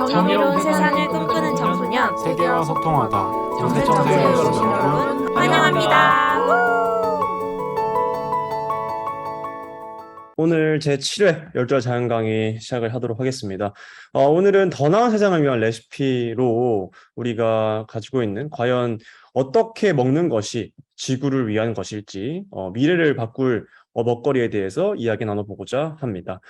정의로운 세상을 꿈꾸는 청소년 세계와 소통하다 정세청세에 오신 여러분 환영합니다. 오늘 제7회 12월 자연 강의 시작을 하도록 하겠습니다. 오늘은 더 나은 세상을 위한 레시피로 우리가 가지고 있는 과연 어떻게 먹는 것이 지구를 위한 것일지 미래를 바꿀 먹거리에 대해서 이야기 나눠보고자 합니다.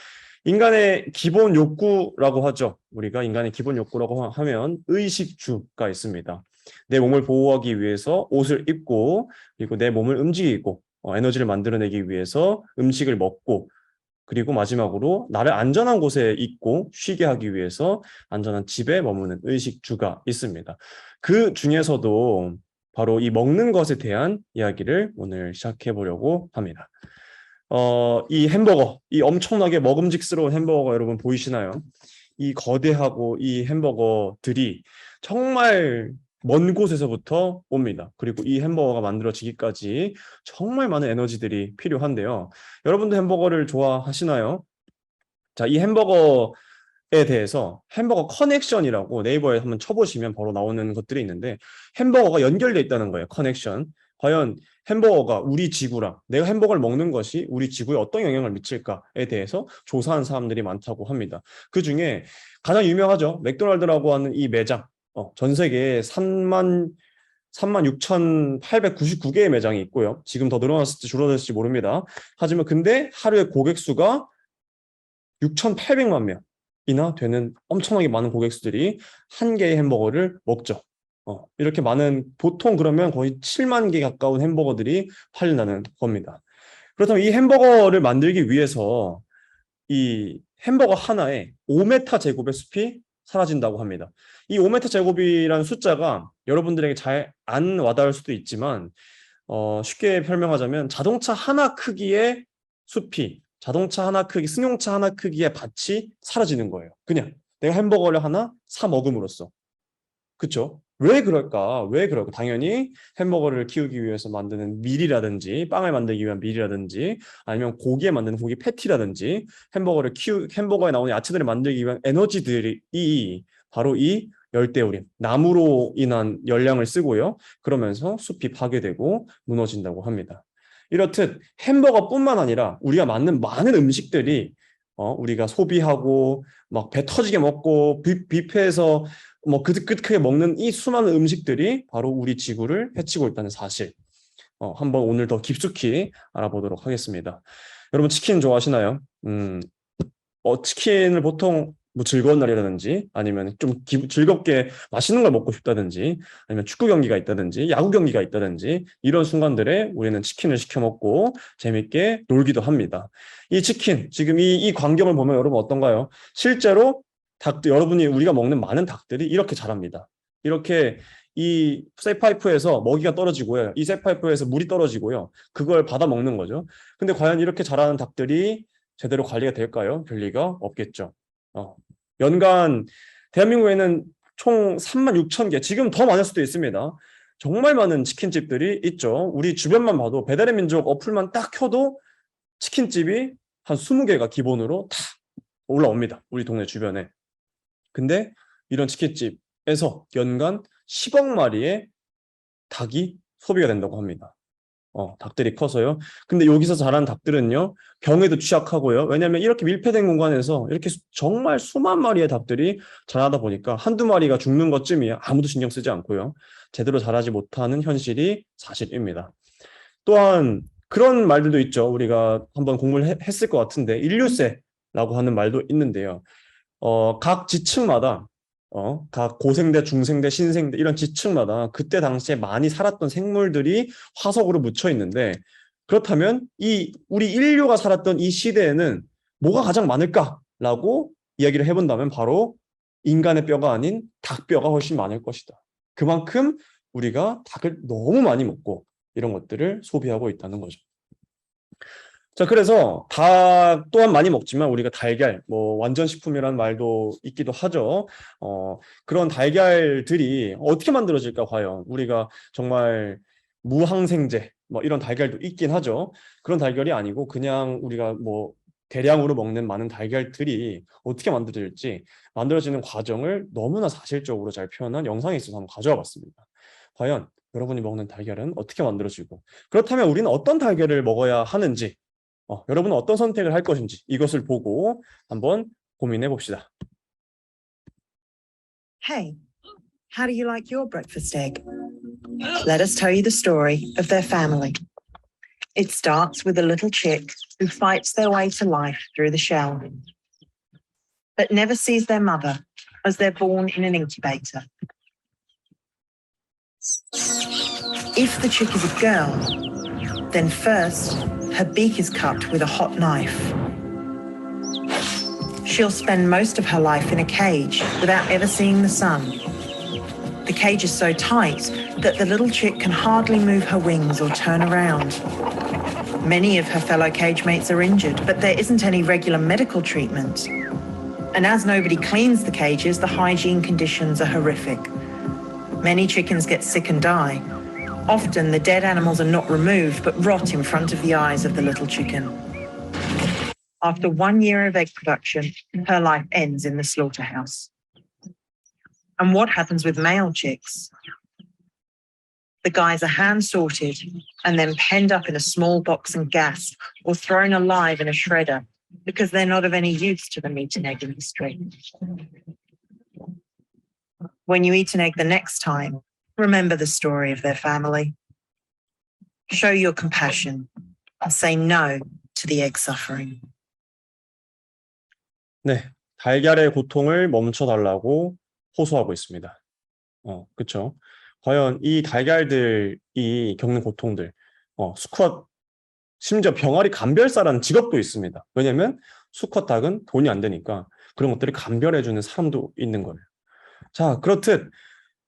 인간의 기본 욕구라고 하죠. 우리가 인간의 기본 욕구라고 하면 의식주가 있습니다. 내 몸을 보호하기 위해서 옷을 입고 그리고 내 몸을 움직이고 에너지를 만들어내기 위해서 음식을 먹고 그리고 마지막으로 나를 안전한 곳에 있고 쉬게 하기 위해서 안전한 집에 머무는 의식주가 있습니다. 그 중에서도 바로 이 먹는 것에 대한 이야기를 오늘 시작해 보려고 합니다. 이 햄버거, 이 엄청나게 먹음직스러운 햄버거 여러분 보이시나요? 이 거대하고 이 햄버거들이 정말 먼 곳에서부터 옵니다. 그리고 이 햄버거가 만들어지기까지 정말 많은 에너지들이 필요한데요. 여러분도 햄버거를 좋아하시나요? 자, 이 햄버거에 대해서 햄버거 커넥션이라고 네이버에 한번 쳐보시면 바로 나오는 것들이 있는데 햄버거가 연결되어 있다는 거예요. 커넥션. 과연 햄버거가 우리 지구랑 내가 햄버거를 먹는 것이 우리 지구에 어떤 영향을 미칠까에 대해서 조사한 사람들이 많다고 합니다. 그 중에 가장 유명하죠. 맥도날드라고 하는 이 매장. 전 세계에 36,899개의 매장이 있고요. 지금 더 늘어났을지 줄어들었을지 모릅니다. 하지만 근데 하루에 고객 수가 6,800만 명이나 되는 엄청나게 많은 고객 수들이 한 개의 햄버거를 먹죠. 이렇게 많은 보통 그러면 거의 7만 개 가까운 햄버거들이 팔린다는 겁니다. 그렇다면 이 햄버거를 만들기 위해서 이 햄버거 하나에 5m 제곱의 숲이 사라진다고 합니다. 이 5m 제곱이라는 숫자가 여러분들에게 잘 안 와닿을 수도 있지만 쉽게 설명하자면 자동차 하나 크기의 숲이 자동차 하나 크기, 승용차 하나 크기의 밭이 사라지는 거예요. 그냥 내가 햄버거를 하나 사 먹음으로써. 그렇죠? 왜 그럴까? 당연히 햄버거를 키우기 위해서 만드는 밀이라든지 빵을 만들기 위한 밀이라든지 아니면 고기에 만드는 고기 패티라든지 햄버거에 나오는 야채들을 만들기 위한 에너지들이 바로 이 열대우림, 나무로 인한 열량을 쓰고요. 그러면서 숲이 파괴되고 무너진다고 합니다. 이렇듯 햄버거뿐만 아니라 우리가 만든 많은 음식들이 우리가 소비하고 막 배 터지게 먹고 뷔페에서 뭐 그득그득하게 먹는 이 수많은 음식들이 바로 우리 지구를 해치고 있다는 사실 한번 오늘 더 깊숙이 알아보도록 하겠습니다. 여러분 치킨 좋아하시나요? 치킨을 보통 뭐 즐거운 날이라든지 아니면 좀 즐겁게 맛있는 걸 먹고 싶다든지 아니면 축구 경기가 있다든지 야구 경기가 있다든지 이런 순간들에 우리는 치킨을 시켜 먹고 재밌게 놀기도 합니다. 이 치킨 지금 이 광경을 보면 여러분 어떤가요? 실제로 여러분이 우리가 먹는 많은 닭들이 이렇게 자랍니다. 이렇게 이 쇠파이프에서 먹이가 떨어지고요. 이 쇠파이프에서 물이 떨어지고요. 그걸 받아 먹는 거죠. 근데 과연 이렇게 자라는 닭들이 제대로 관리가 될까요? 별 리가 없겠죠. 연간 대한민국에는 총 36,000개, 지금 더 많을 수도 있습니다. 정말 많은 치킨집들이 있죠. 우리 주변만 봐도 배달의 민족 어플만 딱 켜도 치킨집이 한 20개가 기본으로 다 올라옵니다. 우리 동네 주변에. 근데 이런 치킨집에서 연간 10억 마리의 닭이 소비가 된다고 합니다. 닭들이 커서요. 근데 여기서 자란 닭들은요, 병에도 취약하고요. 왜냐하면 이렇게 밀폐된 공간에서 이렇게 정말 수만 마리의 닭들이 자라다 보니까 한두 마리가 죽는 것쯤이야 아무도 신경 쓰지 않고요. 제대로 자라지 못하는 현실이 사실입니다. 또한 그런 말들도 있죠. 우리가 한번 공부를 했을 것 같은데 인류세라고 하는 말도 있는데요. 각 지층마다 각 고생대, 중생대, 신생대 이런 지층마다 그때 당시에 많이 살았던 생물들이 화석으로 묻혀 있는데 그렇다면 우리 인류가 살았던 이 시대에는 뭐가 가장 많을까라고 이야기를 해본다면 바로 인간의 뼈가 아닌 닭뼈가 훨씬 많을 것이다. 그만큼 우리가 닭을 너무 많이 먹고 이런 것들을 소비하고 있다는 거죠. 자, 그래서 닭 또한 많이 먹지만 우리가 달걀, 뭐 완전식품이라는 말도 있기도 하죠. 그런 달걀들이 어떻게 만들어질까 과연 우리가 정말 무항생제 뭐 이런 달걀도 있긴 하죠. 그런 달걀이 아니고 그냥 우리가 뭐 대량으로 먹는 많은 달걀들이 어떻게 만들어질지 만들어지는 과정을 너무나 사실적으로 잘 표현한 영상이 있어서 한번 가져와 봤습니다. 과연 여러분이 먹는 달걀은 어떻게 만들어지고 그렇다면 우리는 어떤 달걀을 먹어야 하는지 여러분은 어떤 선택을 할 것인지 이것을 보고 한번 고민해 봅시다. Hey, how do you like your breakfast egg? Let us tell you the story of their family. It starts with a little chick who fights their way to life through the shell, but never sees their mother as they're born in an incubator. If the chick is a girl, then first her beak is cut with a hot knife. She'll spend most of her life in a cage without ever seeing the sun. The cage is so tight that the little chick can hardly move her wings or turn around. Many of her fellow cage mates are injured, but there isn't any regular medical treatment. And as nobody cleans the cages, the hygiene conditions are horrific. Many chickens get sick and die. Often the dead animals are not removed, but rot in front of the eyes of the little chicken. After 1 year of egg production, her life ends in the slaughterhouse. And what happens with male chicks? The guys are hand-sorted and then penned up in a small box and gassed or thrown alive in a shredder because they're not of any use to the meat and egg industry. When you eat an egg the next time, remember the story of their family. Show your compassion and say no to the egg suffering. 네, 달걀의 고통을 멈춰달라고 호소하고 있습니다. 그렇죠. 과연 이 달걀들이 겪는 고통들, 수컷, 심지어 병아리 감별사라는 직업도 있습니다. 왜냐하면 수컷 닭은 돈이 안 되니까 그런 것들을 감별해주는 사람도 있는 거예요. 자, 그렇듯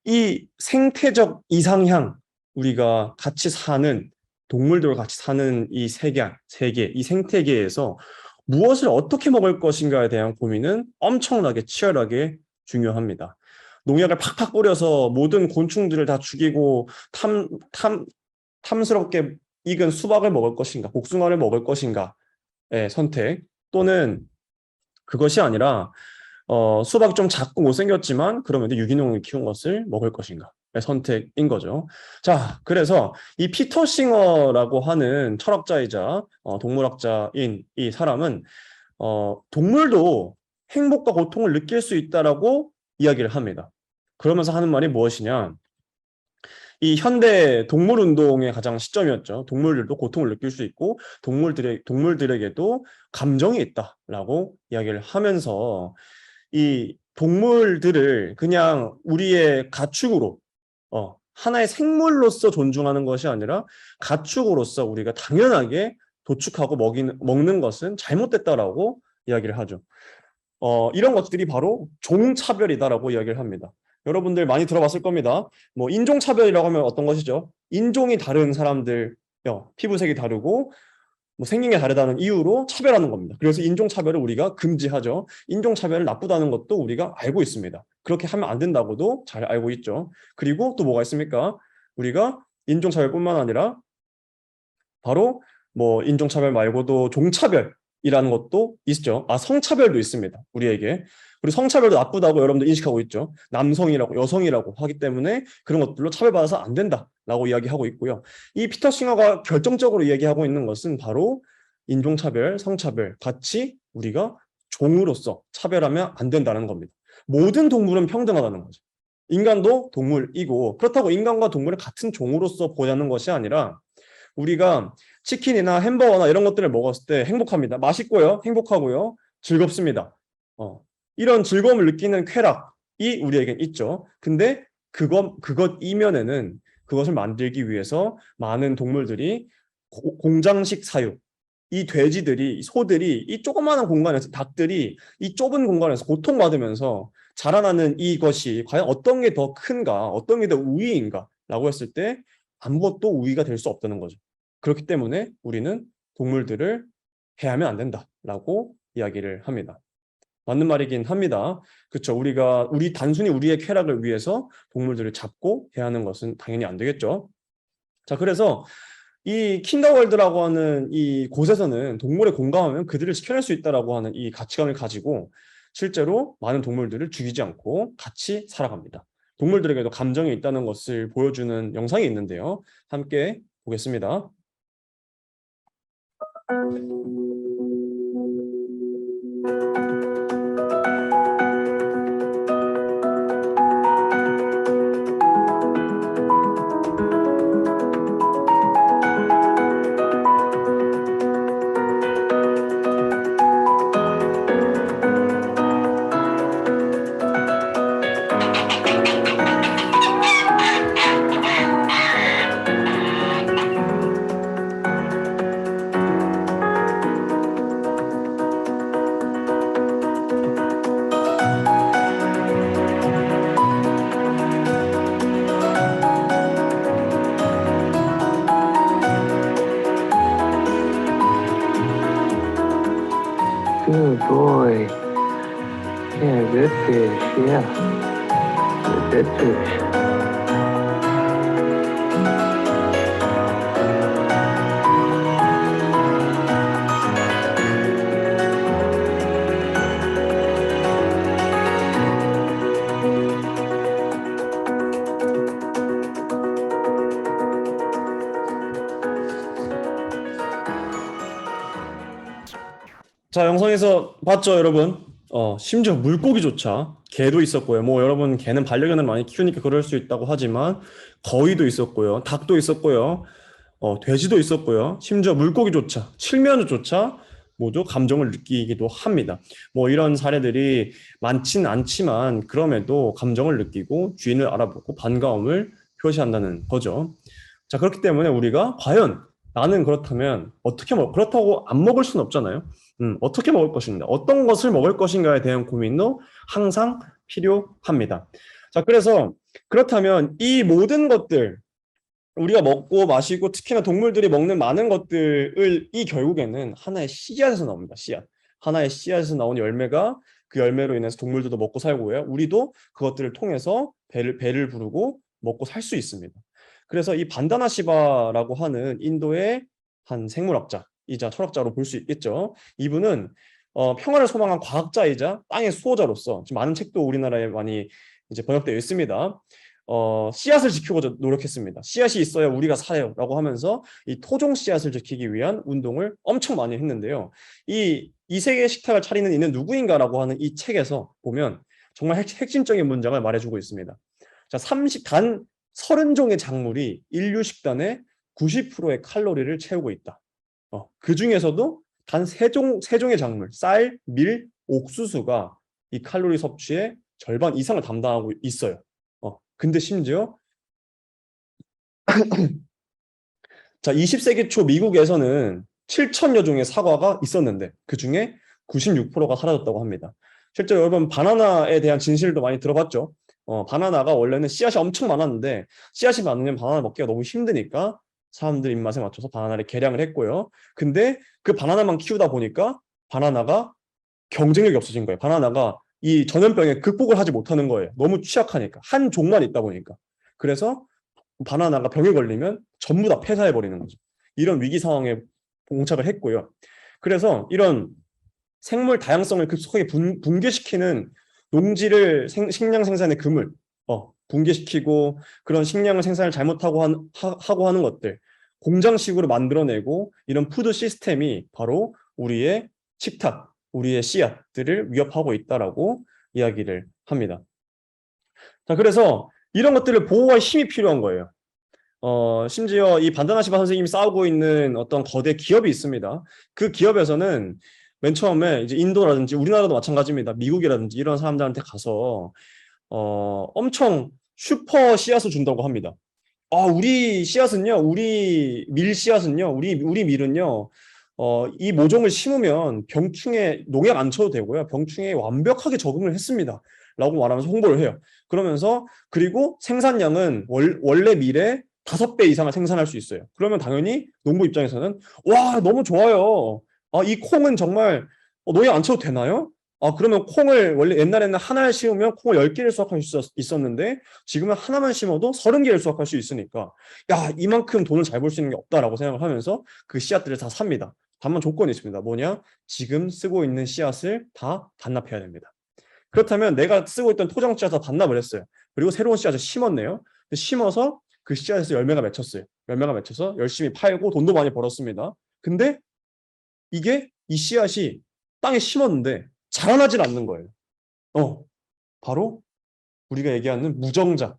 이 생태적 이상향, 우리가 같이 사는, 동물들과 같이 사는 이 세계, 이 생태계에서 무엇을 어떻게 먹을 것인가에 대한 고민은 엄청나게 치열하게 중요합니다. 농약을 팍팍 뿌려서 모든 곤충들을 다 죽이고 탐스럽게 익은 수박을 먹을 것인가, 복숭아를 먹을 것인가의 선택, 또는 그것이 아니라 수박이 좀 작고 못생겼지만 그러면 유기농을 키운 것을 먹을 것인가의 선택인 거죠. 자, 그래서 이 피터 싱어라고 하는 철학자이자 동물학자인 이 사람은 동물도 행복과 고통을 느낄 수 있다라고 이야기를 합니다. 그러면서 하는 말이 무엇이냐? 이 현대 동물 운동의 가장 시점이었죠. 동물들도 고통을 느낄 수 있고 동물들에게도 감정이 있다라고 이야기를 하면서 이 동물들을 그냥 우리의 가축으로 하나의 생물로서 존중하는 것이 아니라 가축으로서 우리가 당연하게 도축하고 먹는 것은 잘못됐다라고 이야기를 하죠. 이런 것들이 바로 종차별이다라고 이야기를 합니다. 여러분들 많이 들어봤을 겁니다. 뭐 인종차별이라고 하면 어떤 것이죠? 인종이 다른 사람들, 피부색이 다르고 뭐 생긴 게 다르다는 이유로 차별하는 겁니다. 그래서 인종차별을 우리가 금지하죠. 인종차별을 나쁘다는 것도 우리가 알고 있습니다. 그렇게 하면 안 된다고도 잘 알고 있죠. 그리고 또 뭐가 있습니까? 우리가 인종차별뿐만 아니라 바로 뭐 인종차별 말고도 종차별이라는 것도 있죠. 성차별도 있습니다. 우리에게. 그리고 성차별도 나쁘다고 여러분들 인식하고 있죠. 남성이라고 여성이라고 하기 때문에 그런 것들로 차별받아서 안 된다라고 이야기하고 있고요. 이 피터 싱어가 결정적으로 이야기하고 있는 것은 바로 인종차별, 성차별 같이 우리가 종으로서 차별하면 안 된다는 겁니다. 모든 동물은 평등하다는 거죠. 인간도 동물이고 그렇다고 인간과 동물을 같은 종으로서 보자는 것이 아니라 우리가 치킨이나 햄버거나 이런 것들을 먹었을 때 행복합니다. 맛있고요. 행복하고요. 즐겁습니다. 이런 즐거움을 느끼는 쾌락이 우리에겐 있죠. 근데 그것 이면에는 그것을 만들기 위해서 많은 동물들이 공장식 사육, 이 돼지들이, 이 소들이 이 조그마한 공간에서, 닭들이 이 좁은 공간에서 고통받으면서 자라나는 이것이 과연 어떤 게 더 큰가, 어떤 게 더 우위인가 라고 했을 때 아무것도 우위가 될 수 없다는 거죠. 그렇기 때문에 우리는 동물들을 해하면 안 된다라고 이야기를 합니다. 맞는 말이긴 합니다. 그렇죠. 우리 단순히 우리의 쾌락을 위해서 동물들을 잡고 해하는 것은 당연히 안 되겠죠. 자, 그래서 이 킨더월드라고 하는 이 곳에서는 동물에 공감하면 그들을 지켜낼 수 있다라고 하는 이 가치관을 가지고 실제로 많은 동물들을 죽이지 않고 같이 살아갑니다. 동물들에게도 감정이 있다는 것을 보여주는 영상이 있는데요. 함께 보겠습니다. Good boy. Yeah, good fish. Yeah. Good fish. 자, 영상에서 봤죠, 여러분? 심지어 물고기조차 개도 있었고요. 뭐 여러분 개는 반려견을 많이 키우니까 그럴 수 있다고 하지만 거위도 있었고요, 닭도 있었고요, 돼지도 있었고요. 심지어 물고기조차, 칠면조차 모두 감정을 느끼기도 합니다. 뭐 이런 사례들이 많지는 않지만 그럼에도 감정을 느끼고 주인을 알아보고 반가움을 표시한다는 거죠. 자, 그렇기 때문에 우리가 과연 나는 그렇다면 그렇다고 안 먹을 수는 없잖아요. 어떻게 먹을 것인가, 어떤 것을 먹을 것인가에 대한 고민도 항상 필요합니다. 자, 그래서 그렇다면 이 모든 것들, 우리가 먹고 마시고 특히나 동물들이 먹는 많은 것들을 이 결국에는 하나의 씨앗에서 나옵니다. 씨앗. 하나의 씨앗에서 나온 열매가 그 열매로 인해서 동물들도 먹고 살고요. 우리도 그것들을 통해서 배를 부르고 먹고 살 수 있습니다. 그래서 이 반다나 시바라고 하는 인도의 한 생물학자이자 철학자로 볼 수 있겠죠. 이분은 평화를 소망한 과학자이자 땅의 수호자로서 지금 많은 책도 우리나라에 많이 이제 번역되어 있습니다. 씨앗을 지키고자 노력했습니다. 씨앗이 있어야 우리가 살아요라고 하면서 이 토종 씨앗을 지키기 위한 운동을 엄청 많이 했는데요. 이 세계 식탁을 차리는 이는 누구인가라고 하는 이 책에서 보면 정말 핵심적인 문장을 말해주고 있습니다. 자, 단 30종의 작물이 인류 식단의 90%의 칼로리를 채우고 있다. 그 중에서도 단 3종의 작물, 쌀, 밀, 옥수수가 이 칼로리 섭취의 절반 이상을 담당하고 있어요. 근데 심지어 자, 20세기 초 미국에서는 7천여 종의 사과가 있었는데 그 중에 96%가 사라졌다고 합니다. 실제로 여러분 바나나에 대한 진실도 많이 들어봤죠? 바나나가 원래는 씨앗이 엄청 많았는데 씨앗이 많으면 바나나 먹기가 너무 힘드니까 사람들 입맛에 맞춰서 바나나를 개량을 했고요. 근데 그 바나나만 키우다 보니까 바나나가 경쟁력이 없어진 거예요. 바나나가 이 전염병에 극복을 하지 못하는 거예요. 너무 취약하니까. 한 종만 있다 보니까. 그래서 바나나가 병에 걸리면 전부 다 폐사해버리는 거죠. 이런 위기 상황에 봉착을 했고요. 그래서 이런 생물 다양성을 급속하게 붕괴시키는 농지를 식량 생산의 금을 붕괴시키고 그런 식량을 생산을 잘못하고 하고 하는 것들, 공장식으로 만들어내고 이런 푸드 시스템이 바로 우리의 식탁, 우리의 씨앗들을 위협하고 있다라고 이야기를 합니다. 자, 그래서 이런 것들을 보호할 힘이 필요한 거예요. 심지어 이 반다나 시바 선생님이 싸우고 있는 어떤 거대 기업이 있습니다. 그 기업에서는 맨 처음에 이제 인도라든지 우리나라도 마찬가지입니다. 미국이라든지 이런 사람들한테 가서 엄청 슈퍼 씨앗을 준다고 합니다. 우리 씨앗은요, 우리 밀 씨앗은요, 우리 밀은요, 이 모종을 심으면 병충해 농약 안 쳐도 되고요, 병충해에 완벽하게 적응을 했습니다 라고 말하면서 홍보를 해요. 그러면서 그리고 생산량은 원래 밀의 5배 이상을 생산할 수 있어요. 그러면 당연히 농부 입장에서는 와, 너무 좋아요. 이 콩은 정말 농약 안 쳐도 되나요? 그러면 콩을 원래 옛날에는 하나를 심으면 콩을 10개를 수확할 수 있었는데 지금은 하나만 심어도 30개를 수확할 수 있으니까 야, 이만큼 돈을 잘 벌 수 있는 게 없다라고 생각을 하면서 그 씨앗들을 다 삽니다. 다만 조건이 있습니다. 뭐냐? 지금 쓰고 있는 씨앗을 다 반납해야 됩니다. 그렇다면 내가 쓰고 있던 토종 씨앗을 반납을 했어요. 그리고 새로운 씨앗을 심었네요. 심어서 그 씨앗에서 열매가 맺혔어요. 열매가 맺혀서 열심히 팔고 돈도 많이 벌었습니다. 근데 이 씨앗이 땅에 심었는데 자라나질 않는 거예요. 바로 우리가 얘기하는 무정자.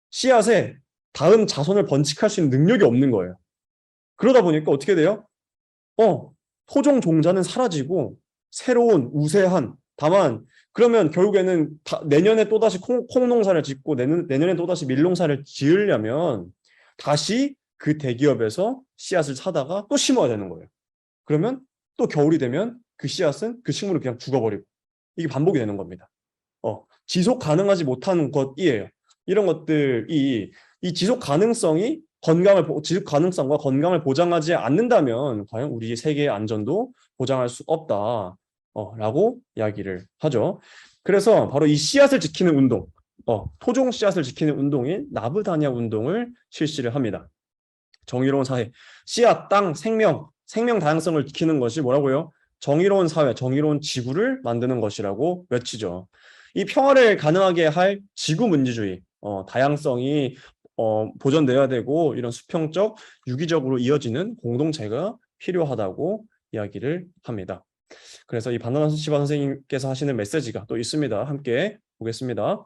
씨앗에 다음 자손을 번식할 수 있는 능력이 없는 거예요. 그러다 보니까 어떻게 돼요? 토종 종자는 사라지고 새로운 우세한, 다만 그러면 결국에는 내년에 또다시 콩 농사를 짓고 내년에 또다시 밀농사를 지으려면 다시 그 대기업에서 씨앗을 사다가 또 심어야 되는 거예요. 그러면 또 겨울이 되면 그 씨앗은 그 식물을 그냥 죽어버리고 이게 반복이 되는 겁니다. 지속 가능하지 못하는 것이에요. 이런 것들이 이 지속 가능성과 건강을 보장하지 않는다면 과연 우리 세계의 안전도 보장할 수 없다. 라고 이야기를 하죠. 그래서 바로 이 씨앗을 지키는 운동, 토종 씨앗을 지키는 운동인 나브다냐 운동을 실시를 합니다. 정의로운 사회, 씨앗, 땅, 생명 다양성을 지키는 것이 뭐라고요? 정의로운 사회, 정의로운 지구를 만드는 것이라고 외치죠. 이 평화를 가능하게 할 지구민주주의, 다양성이 보존되어야 되고 이런 수평적, 유기적으로 이어지는 공동체가 필요하다고 이야기를 합니다. 그래서 이 바나나 시바 선생님께서 하시는 메시지가 또 있습니다. 함께 보겠습니다.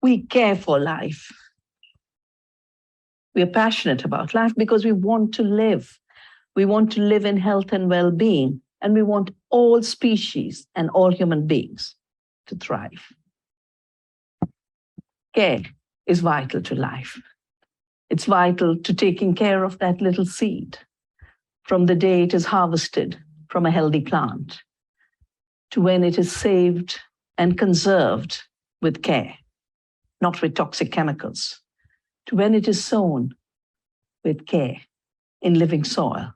We care for life. We are passionate about life because we want to live. We want to live in health and well-being, and we want all species and all human beings to thrive. Care is vital to life. It's vital to taking care of that little seed from the day it is harvested from a healthy plant to when it is saved and conserved with care, not with toxic chemicals, to when it is sown with care in living soil,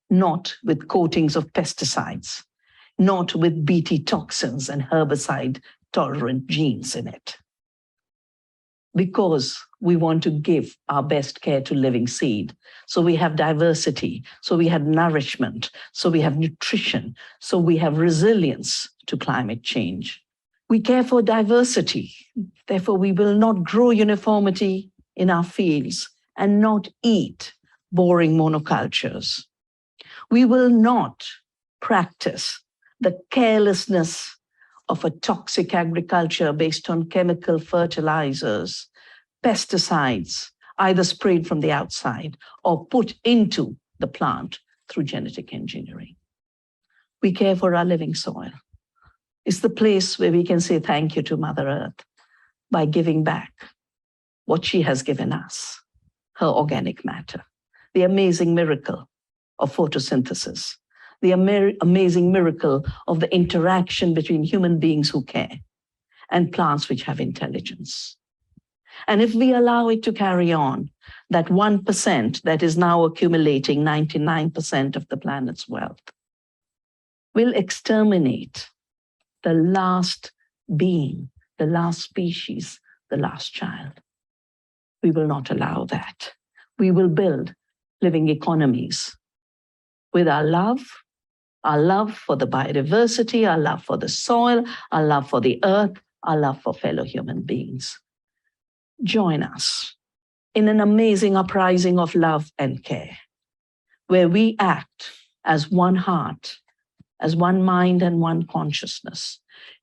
not with coatings of pesticides, not with Bt toxins and herbicide-tolerant genes in it. Because we want to give our best care to living seed. So we have diversity, so we have nourishment, so we have nutrition, so we have resilience to climate change. We care for diversity. Therefore, we will not grow uniformity in our fields and not eat boring monocultures. We will not practice the carelessness of a toxic agriculture based on chemical fertilizers, pesticides, either sprayed from the outside or put into the plant through genetic engineering. We care for our living soil. It's the place where we can say thank you to Mother Earth by giving back what she has given us, her organic matter, the amazing miracle of photosynthesis, the amazing miracle of the interaction between human beings who care and plants which have intelligence. And if we allow it to carry on, that 1% that is now accumulating 99% of the planet's wealth will exterminate the last being, the last species, the last child. We will not allow that. We will build living economies with our love for the biodiversity, our love for the soil, our love for the earth, our love for fellow human beings. Join us in an amazing uprising of love and care, where we act as one heart, as one mind and one consciousness,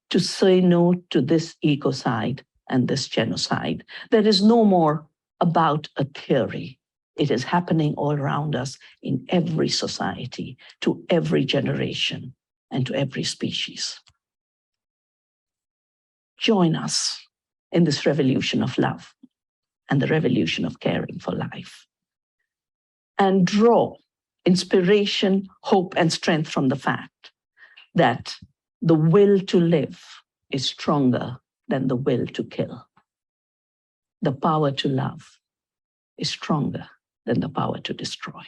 to say no to this ecocide and this genocide. That is no more about a theory. It is happening all around us in every society, to every generation, and to every species. Join us in this revolution of love and the revolution of caring for life. And draw inspiration, hope, and strength from the fact that the will to live is stronger than the will to kill. The power to love is stronger than the power to destroy.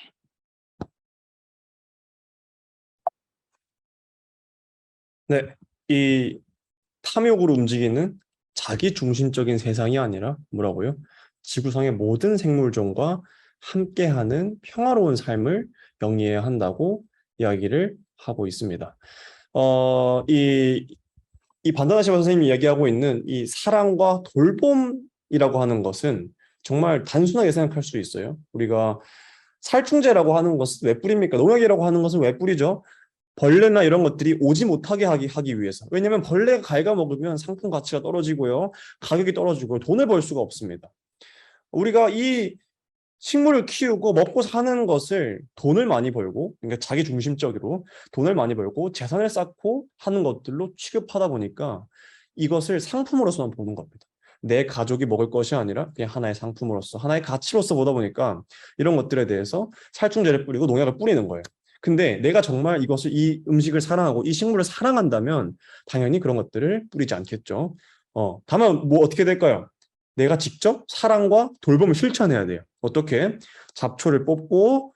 네, 이 탐욕으로 움직이는 자기 중심적인 세상이 아니라 뭐라고요? 지구상의 모든 생물종과 함께하는 평화로운 삶을 영위해야 한다고 이야기를 하고 있습니다. 이 반다나시바 선생님이 이야기하고 있는 이 사랑과 돌봄이라고 하는 것은 정말 단순하게 생각할 수 있어요. 우리가 살충제라고 하는 것은 왜 뿌립니까? 농약이라고 하는 것은 왜 뿌리죠? 벌레나 이런 것들이 오지 못하게 하기 위해서. 왜냐하면 벌레가 갉아먹으면 상품 가치가 떨어지고요. 가격이 떨어지고 돈을 벌 수가 없습니다. 우리가 이 식물을 키우고 먹고 사는 것을 돈을 많이 벌고, 그러니까 자기 중심적으로 돈을 많이 벌고 재산을 쌓고 하는 것들로 취급하다 보니까 이것을 상품으로서만 보는 겁니다. 내 가족이 먹을 것이 아니라 그냥 하나의 상품으로서, 하나의 가치로서 보다 보니까 이런 것들에 대해서 살충제를 뿌리고 농약을 뿌리는 거예요. 근데 내가 정말 이 음식을 사랑하고 이 식물을 사랑한다면 당연히 그런 것들을 뿌리지 않겠죠. 다만 뭐 어떻게 될까요? 내가 직접 사랑과 돌봄을 실천해야 돼요. 어떻게? 잡초를 뽑고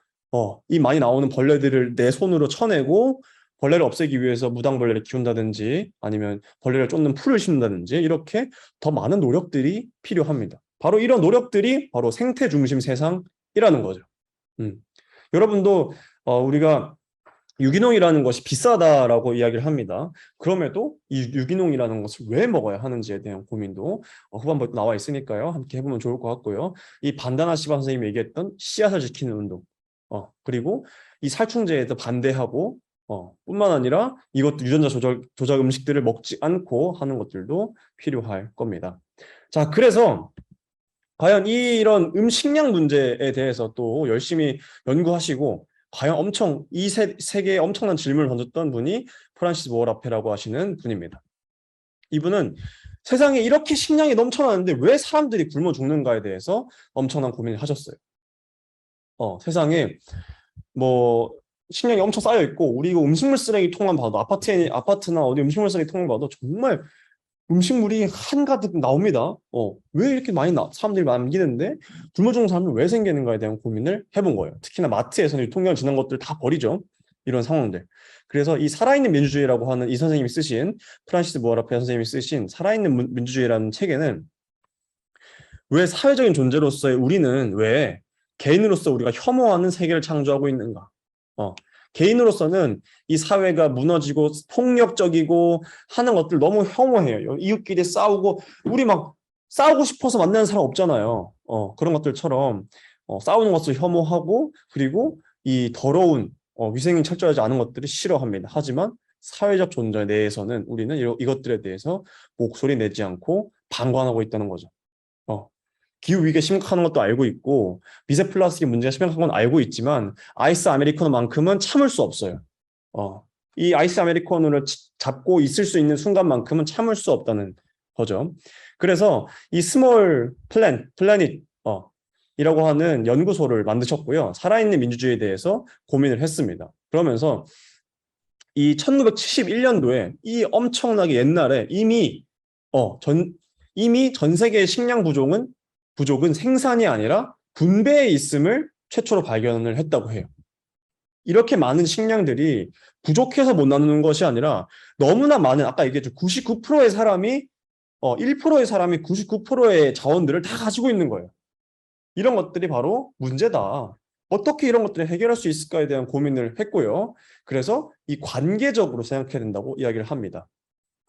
이 많이 나오는 벌레들을 내 손으로 쳐내고 벌레를 없애기 위해서 무당벌레를 키운다든지 아니면 벌레를 쫓는 풀을 심는다든지 이렇게 더 많은 노력들이 필요합니다. 바로 이런 노력들이 바로 생태 중심 세상이라는 거죠. 여러분도 우리가 유기농이라는 것이 비싸다라고 이야기를 합니다. 그럼에도 이 유기농이라는 것을 왜 먹어야 하는지에 대한 고민도 후반부에 나와 있으니까요. 함께 해보면 좋을 것 같고요. 이 반다나시바 선생님이 얘기했던 씨앗을 지키는 운동, 그리고 이 살충제에 도 반대하고 뿐만 아니라 이것도 유전자 조작 음식들을 먹지 않고 하는 것들도 필요할 겁니다. 자, 그래서 과연 이런 식량 문제에 대해서 또 열심히 연구하시고 과연 이 세계에 엄청난 질문을 던졌던 분이 프란시스 모어라페라고 하시는 분입니다. 이분은 세상에 이렇게 식량이 넘쳐나는데 왜 사람들이 굶어 죽는가에 대해서 엄청난 고민을 하셨어요. 세상에 뭐 식량이 엄청 쌓여 있고 우리 이거 음식물 쓰레기통만 봐도 아파트나 어디 음식물 쓰레기통만 봐도 정말 음식물이 한가득 나옵니다. 왜 이렇게 사람들이 남기는데 굶어 죽는 사람은 왜 생기는가에 대한 고민을 해본 거예요. 특히나 마트에서는 유통기한 지난 것들 다 버리죠. 이런 상황들. 그래서 이 살아있는 민주주의라고 하는 이 선생님이 쓰신 프란시스 모어라페 선생님이 쓰신 살아있는 민주주의라는 책에는 왜 사회적인 존재로서의 우리는 왜 개인으로서 우리가 혐오하는 세계를 창조하고 있는가? 개인으로서는 이 사회가 무너지고 폭력적이고 하는 것들 너무 혐오해요. 이웃끼리 싸우고 우리 막 싸우고 싶어서 만나는 사람 없잖아요. 그런 것들처럼 싸우는 것을 혐오하고 그리고 이 더러운 위생이 철저하지 않은 것들을 싫어합니다. 하지만 사회적 존재 내에서는 우리는 이것들에 대해서 목소리 내지 않고 방관하고 있다는 거죠. 기후위기가 심각한 것도 알고 있고 미세 플라스틱 문제가 심각한 건 알고 있지만 아이스 아메리카노만큼은 참을 수 없어요. 이 아이스 아메리카노를 잡고 있을 수 있는 순간만큼은 참을 수 없다는 거죠. 그래서 이 스몰 플래닛 이라고 하는 연구소를 만드셨고요. 살아있는 민주주의에 대해서 고민을 했습니다. 그러면서 이 1971년도에 이 엄청나게 옛날에 이미 전 세계의 식량 부족은 생산이 아니라 분배에 있음을 최초로 발견을 했다고 해요. 이렇게 많은 식량들이 부족해서 못 나누는 것이 아니라 너무나 많은 아까 얘기했죠. 99%의 사람이 1%의 사람이 99%의 자원들을 다 가지고 있는 거예요. 이런 것들이 바로 문제다. 어떻게 이런 것들을 해결할 수 있을까에 대한 고민을 했고요. 그래서 이 관계적으로 생각해야 된다고 이야기를 합니다.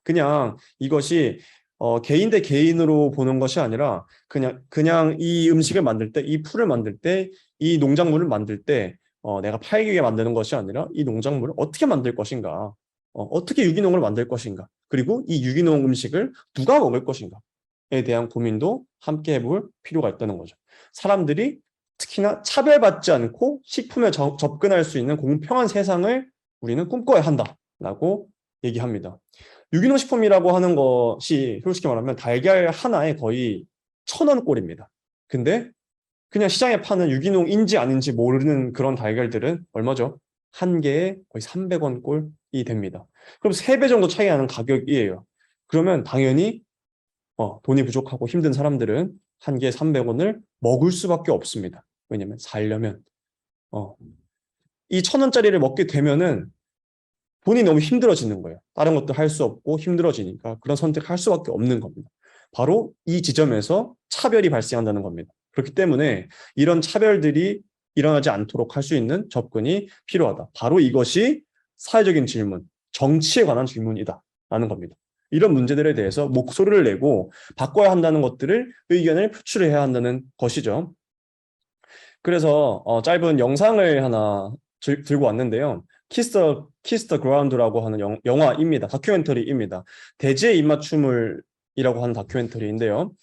그냥 이것이 개인 대 개인으로 보는 것이 아니라 그냥 이 음식을 만들 때, 이 풀을 만들 때, 이 농작물을 만들 때 내가 팔기 위해 만드는 것이 아니라 이 농작물을 어떻게 만들 것인가, 어떻게 유기농을 만들 것인가, 그리고 이 유기농 음식을 누가 먹을 것인가에 대한 고민도 함께 해볼 필요가 있다는 거죠. 사람들이 특히나 차별받지 않고 식품에 접근할 수 있는 공평한 세상을 우리는 꿈꿔야 한다라고 얘기합니다. 유기농 식품이라고 하는 것이 솔직히 말하면 달걀 하나에 거의 1,000원꼴입니다. 근데 그냥 시장에 파는 유기농인지 아닌지 모르는 그런 달걀들은 얼마죠? 한 개에 거의 300원꼴이 됩니다. 그럼 3배 정도 차이 나는 가격이에요. 그러면 당연히 돈이 부족하고 힘든 사람들은 한 개에 300원을 먹을 수밖에 없습니다. 왜냐면 살려면 이 1,000원짜리를 먹게 되면은 돈이 너무 힘들어지는 거예요. 다른 것도 할 수 없고 힘들어지니까 그런 선택할 수밖에 없는 겁니다. 바로 이 지점에서 차별이 발생한다는 겁니다. 그렇기 때문에 이런 차별들이 일어나지 않도록 할 수 있는 접근이 필요하다. 바로 이것이 사회적인 질문, 정치에 관한 질문이다라는 겁니다. 이런 문제들에 대해서 목소리를 내고 바꿔야 한다는 것들을 의견을 표출해야 한다는 것이죠. 그래서 짧은 영상을 하나 들고 왔는데요. 키스 더 그라운드라고 하는 영화입니다. 다큐멘터리입니다. 대지의 입맞춤을이라고 하는 다큐멘터리인데요.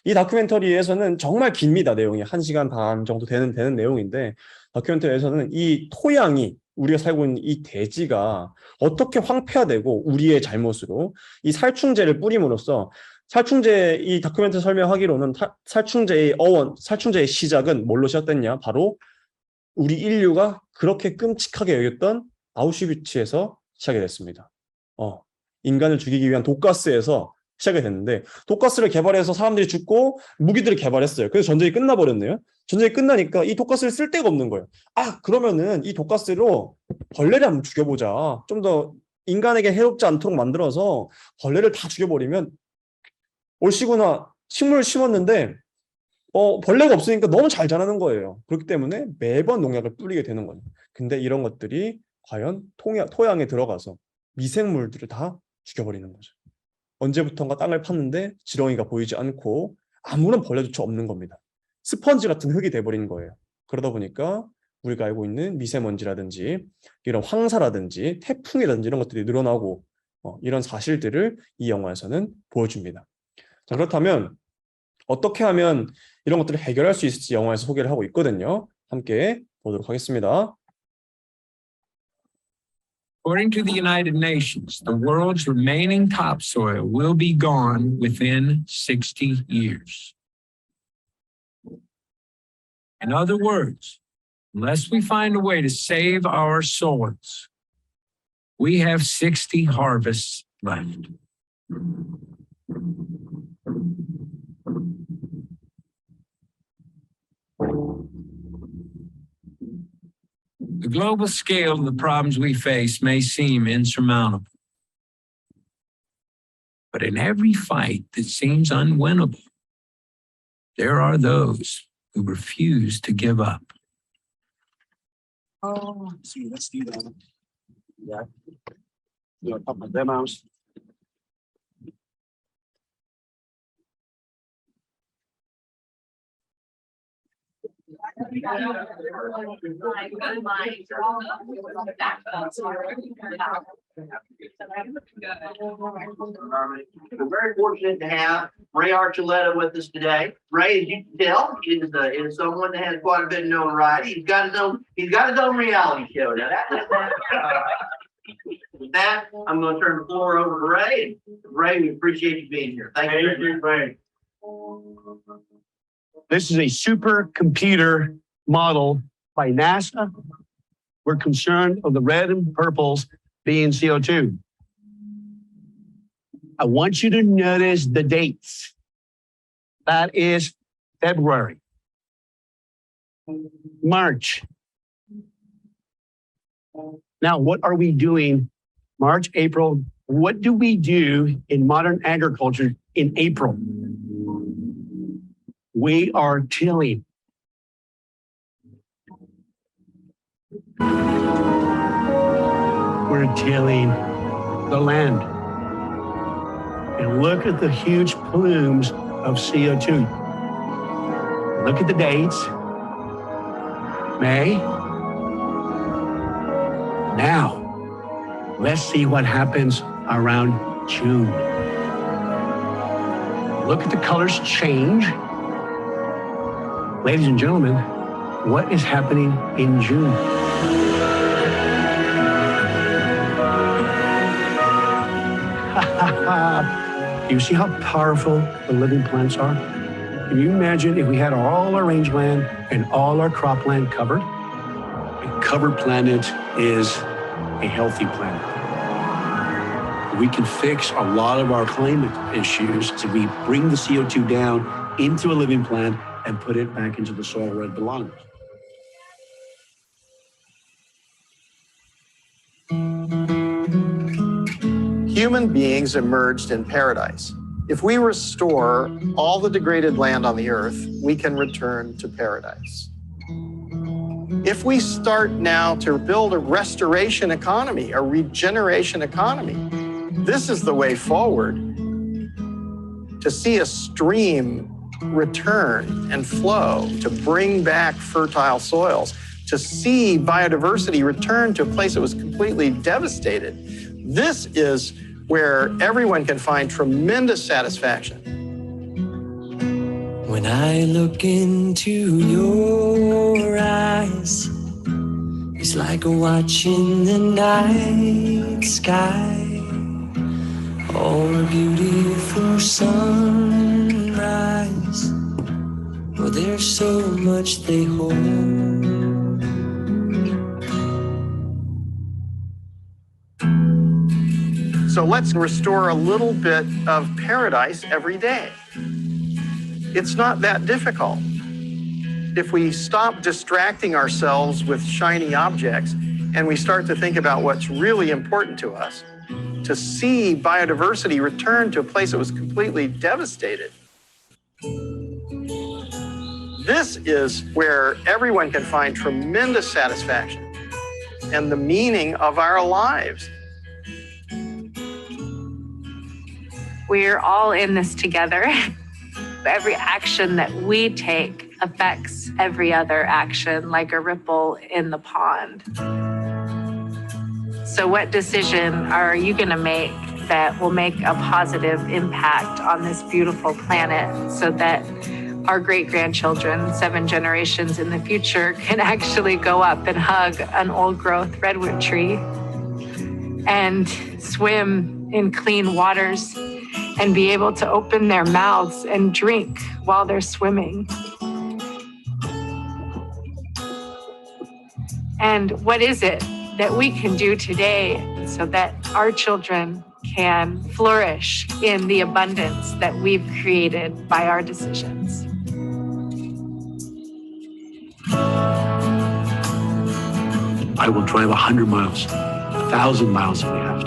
이 다큐멘터리에서는 정말 깁니다. 내용이 1시간 반 정도 되는 내용인데 다큐멘터리에서는 이 토양이 우리가 살고 있는 이 대지가 어떻게 황폐화되고 우리의 잘못으로 이 살충제를 뿌림으로써 이 다큐멘터리 설명하기로는 살충제의 시작은 뭘로 시작됐냐? 바로 우리 인류가 그렇게 끔찍하게 여겼던 아우슈비츠에서 시작이 됐습니다. 인간을 죽이기 위한 독가스에서 시작이 됐는데 독가스를 개발해서 사람들이 죽고 무기들을 개발했어요. 그래서 전쟁이 끝나버렸네요. 전쟁이 끝나니까 이 독가스를 쓸 데가 없는 거예요. 그러면은 이 독가스로 벌레를 한번 죽여보자. 좀 더 인간에게 해롭지 않도록 만들어서 벌레를 다 죽여버리면 올시구나 식물을 심었는데 벌레가 없으니까 너무 잘 자라는 거예요. 그렇기 때문에 매번 농약을 뿌리게 되는 거예요. 근데 이런 것들이 과연 토양에 들어가서 미생물들을 다 죽여버리는 거죠. 언제부턴가 땅을 팠는데 지렁이가 보이지 않고 아무런 벌레조차 없는 겁니다. 스펀지 같은 흙이 돼버린 거예요. 그러다 보니까 우리가 알고 있는 미세먼지라든지 이런 황사라든지 태풍이라든지 이런 것들이 늘어나고 이런 사실들을 이 영화에서는 보여줍니다. 자, 그렇다면 어떻게 하면 이런 것들을 해결할 수 있을지 영화에서 소개를 하고 있거든요. 함께 보도록 하겠습니다. According to the United Nations, the world's remaining topsoil will be gone within 60 years. In other words, unless we find a way to save our soils, we have 60 harvests left. The global scale of the problems we face may seem insurmountable. But in every fight that seems unwinnable, there are those who refuse to give up. See, let's do that. Yeah. Do a couple of demos. We're very fortunate to have Ray Archuleta with us today. Ray, as you can tell, is someone that has quite a bit of notoriety. He's got his own reality show. Now with that, I'm going to turn the floor over to Ray. Ray, we appreciate you being here. Thank you, Ray. This is a supercomputer model by NASA. We're concerned of the red and purples being CO2. I want you to notice the dates. That is February, March. Now, what are we doing? March, April. What do we do in modern agriculture in April? We are tilling. We're tilling the land. And look at the huge plumes of CO2. Look at the dates. May. Now, let's see what happens around June. Look at the colors change. Ladies and gentlemen, what is happening in June? You see how powerful the living plants are? Can you imagine if we had all our rangeland and all our cropland covered? A covered planet is a healthy planet. We can fix a lot of our climate issues if we bring the CO2 down into a living plant and put it back into the soil where it belongs. human beings emerged in paradise. If we restore all the degraded land on the earth, we can return to paradise. If we start now to build a restoration economy, a regeneration economy, this is the way forward to see a stream return and flow, to bring back fertile soils, to see biodiversity return to a place that was completely devastated. This is where everyone can find tremendous satisfaction. When I look into your eyes, it's like watching the night sky, or a beautiful sunrise. Well, there's so much they hold. So let's restore a little bit of paradise every day. It's not that difficult. If we stop distracting ourselves with shiny objects and we start to think about what's really important to us, to see biodiversity return to a place that was completely devastated. This is where everyone can find tremendous satisfaction and the meaning of our lives. We're all in this together. Every action that we take affects every other action, like a ripple in the pond. So what decision are you going to make that will make a positive impact on this beautiful planet so that our great-grandchildren, 7 generations in the future, can actually go up and hug an old-growth redwood tree and swim in clean waters and be able to open their mouths and drink while they're swimming? And what is it that we can do today so that our children can flourish in the abundance that we've created by our decisions? I will drive 100 miles, 1,000 miles if we have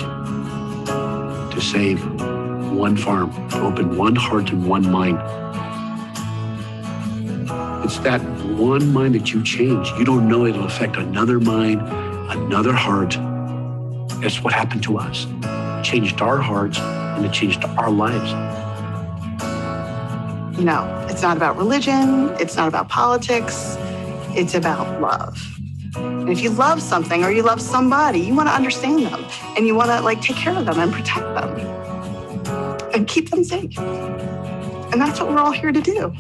to save one farm, to open one heart and one mind. It's that one mind that you change. You don't know it'll affect another mind, another heart. That's what happened to us. It changed our hearts and it changed our lives. You know, it's not about religion, it's not about politics, it's about love. And if you love something or you love somebody, you want to understand them and you want to take care of them and protect them and keep them safe. And that's what we're all here to do.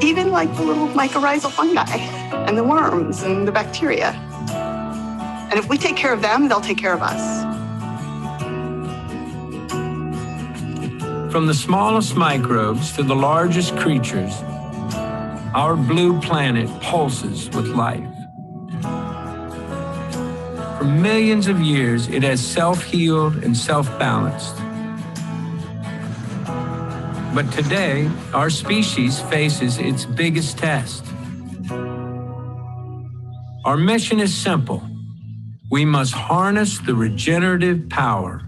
Even the little mycorrhizal fungi and the worms and the bacteria. And if we take care of them, they'll take care of us. From the smallest microbes to the largest creatures, our blue planet pulses with life. For millions of years, it has self-healed and self-balanced. But today, our species faces its biggest test. Our mission is simple. We must harness the regenerative power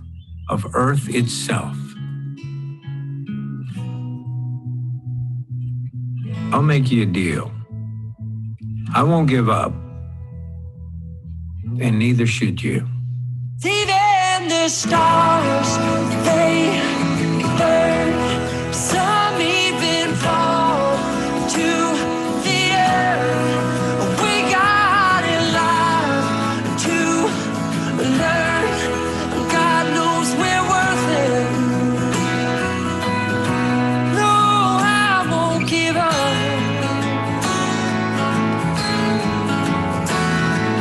of Earth itself. I'll make you a deal. I won't give up, and neither should you. Even the stars, they burn. Some even fall to the earth. We got in line to learn. God knows we're worth it. No, I won't give up.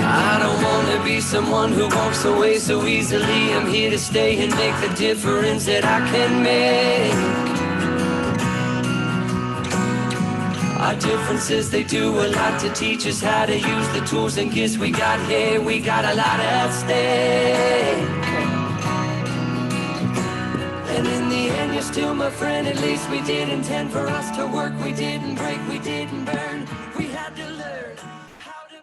I don't want to be someone who walks away so easily. I'm here to stay and make the difference that I can make. Our differences, they do a lot to teach us how to use the tools and gifts we got here. We got a lot at stake. And in the end, you're still my friend. At least we did intend for us to work. We didn't break, we didn't burn. We had to learn how to...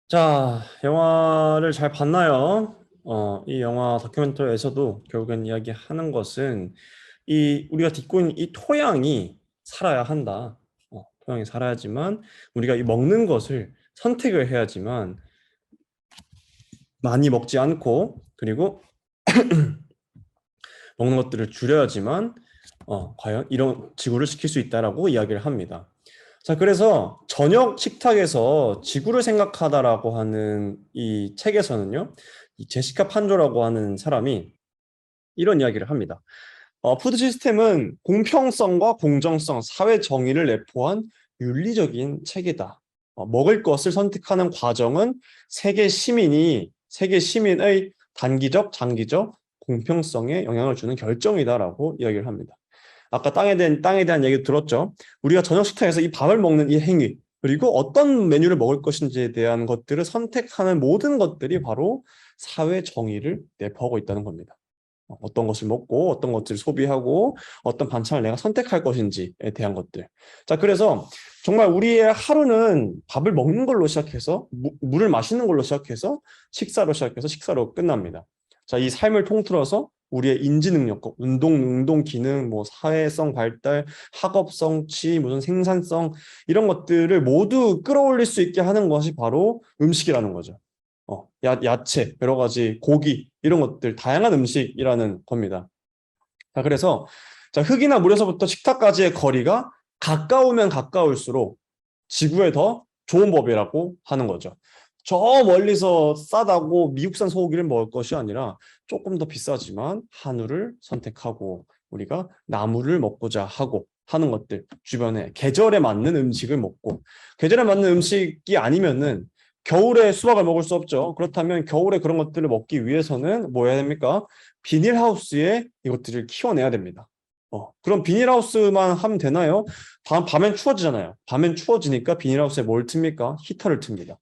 자, 영화를 잘 봤나요? 이 영화 다큐멘터리에서도 결국엔 이야기하는 것은 우리가 딛고 있는 이 토양이 살아야 한다. 토양이 살아야지만 우리가 이 먹는 것을 선택을 해야지만 많이 먹지 않고 그리고 먹는 것들을 줄여야지만 과연 이런 지구를 지킬 수 있다라고 이야기를 합니다. 자, 그래서 저녁 식탁에서 지구를 생각하다라고 하는 이 책에서는요, 이 제시카 판조라고 하는 사람이 이런 이야기를 합니다. 푸드 시스템은 공평성과 공정성, 사회 정의를 내포한 윤리적인 체계다. 먹을 것을 선택하는 과정은 세계 시민의 단기적, 장기적 공평성에 영향을 주는 결정이다라고 이야기를 합니다. 아까 땅에 대한 얘기 들었죠. 우리가 저녁 식탁에서 이 밥을 먹는 이 행위, 그리고 어떤 메뉴를 먹을 것인지에 대한 것들을 선택하는 모든 것들이 바로 사회 정의를 내포하고 있다는 겁니다. 어떤 것을 먹고 어떤 것들을 소비하고 어떤 반찬을 내가 선택할 것인지에 대한 것들. 자, 그래서 정말 우리의 하루는 밥을 먹는 걸로 시작해서 물을 마시는 걸로 시작해서 식사로 끝납니다. 자, 이 삶을 통틀어서 우리의 인지 능력과 운동 기능, 사회성 발달, 학업 성취, 무슨 생산성 이런 것들을 모두 끌어올릴 수 있게 하는 것이 바로 음식이라는 거죠. 야채, 여러 가지 고기 이런 것들 다양한 음식이라는 겁니다. 자, 그래서 흙이나 물에서부터 식탁까지의 거리가 가까우면 가까울수록 지구에 더 좋은 법이라고 하는 거죠. 저 멀리서 싸다고 미국산 소고기를 먹을 것이 아니라 조금 더 비싸지만 한우를 선택하고 우리가 나물을 먹고자 하고 하는 것들, 주변에 계절에 맞는 음식을 먹고, 계절에 맞는 음식이 아니면은 겨울에 수박을 먹을 수 없죠. 그렇다면 겨울에 그런 것들을 먹기 위해서는 뭐 해야 됩니까? 비닐하우스에 이것들을 키워내야 됩니다. 그럼 비닐하우스만 하면 되나요? 밤엔 추워지잖아요. 밤엔 추워지니까 비닐하우스에 뭘 틉니까? 히터를 틉니다.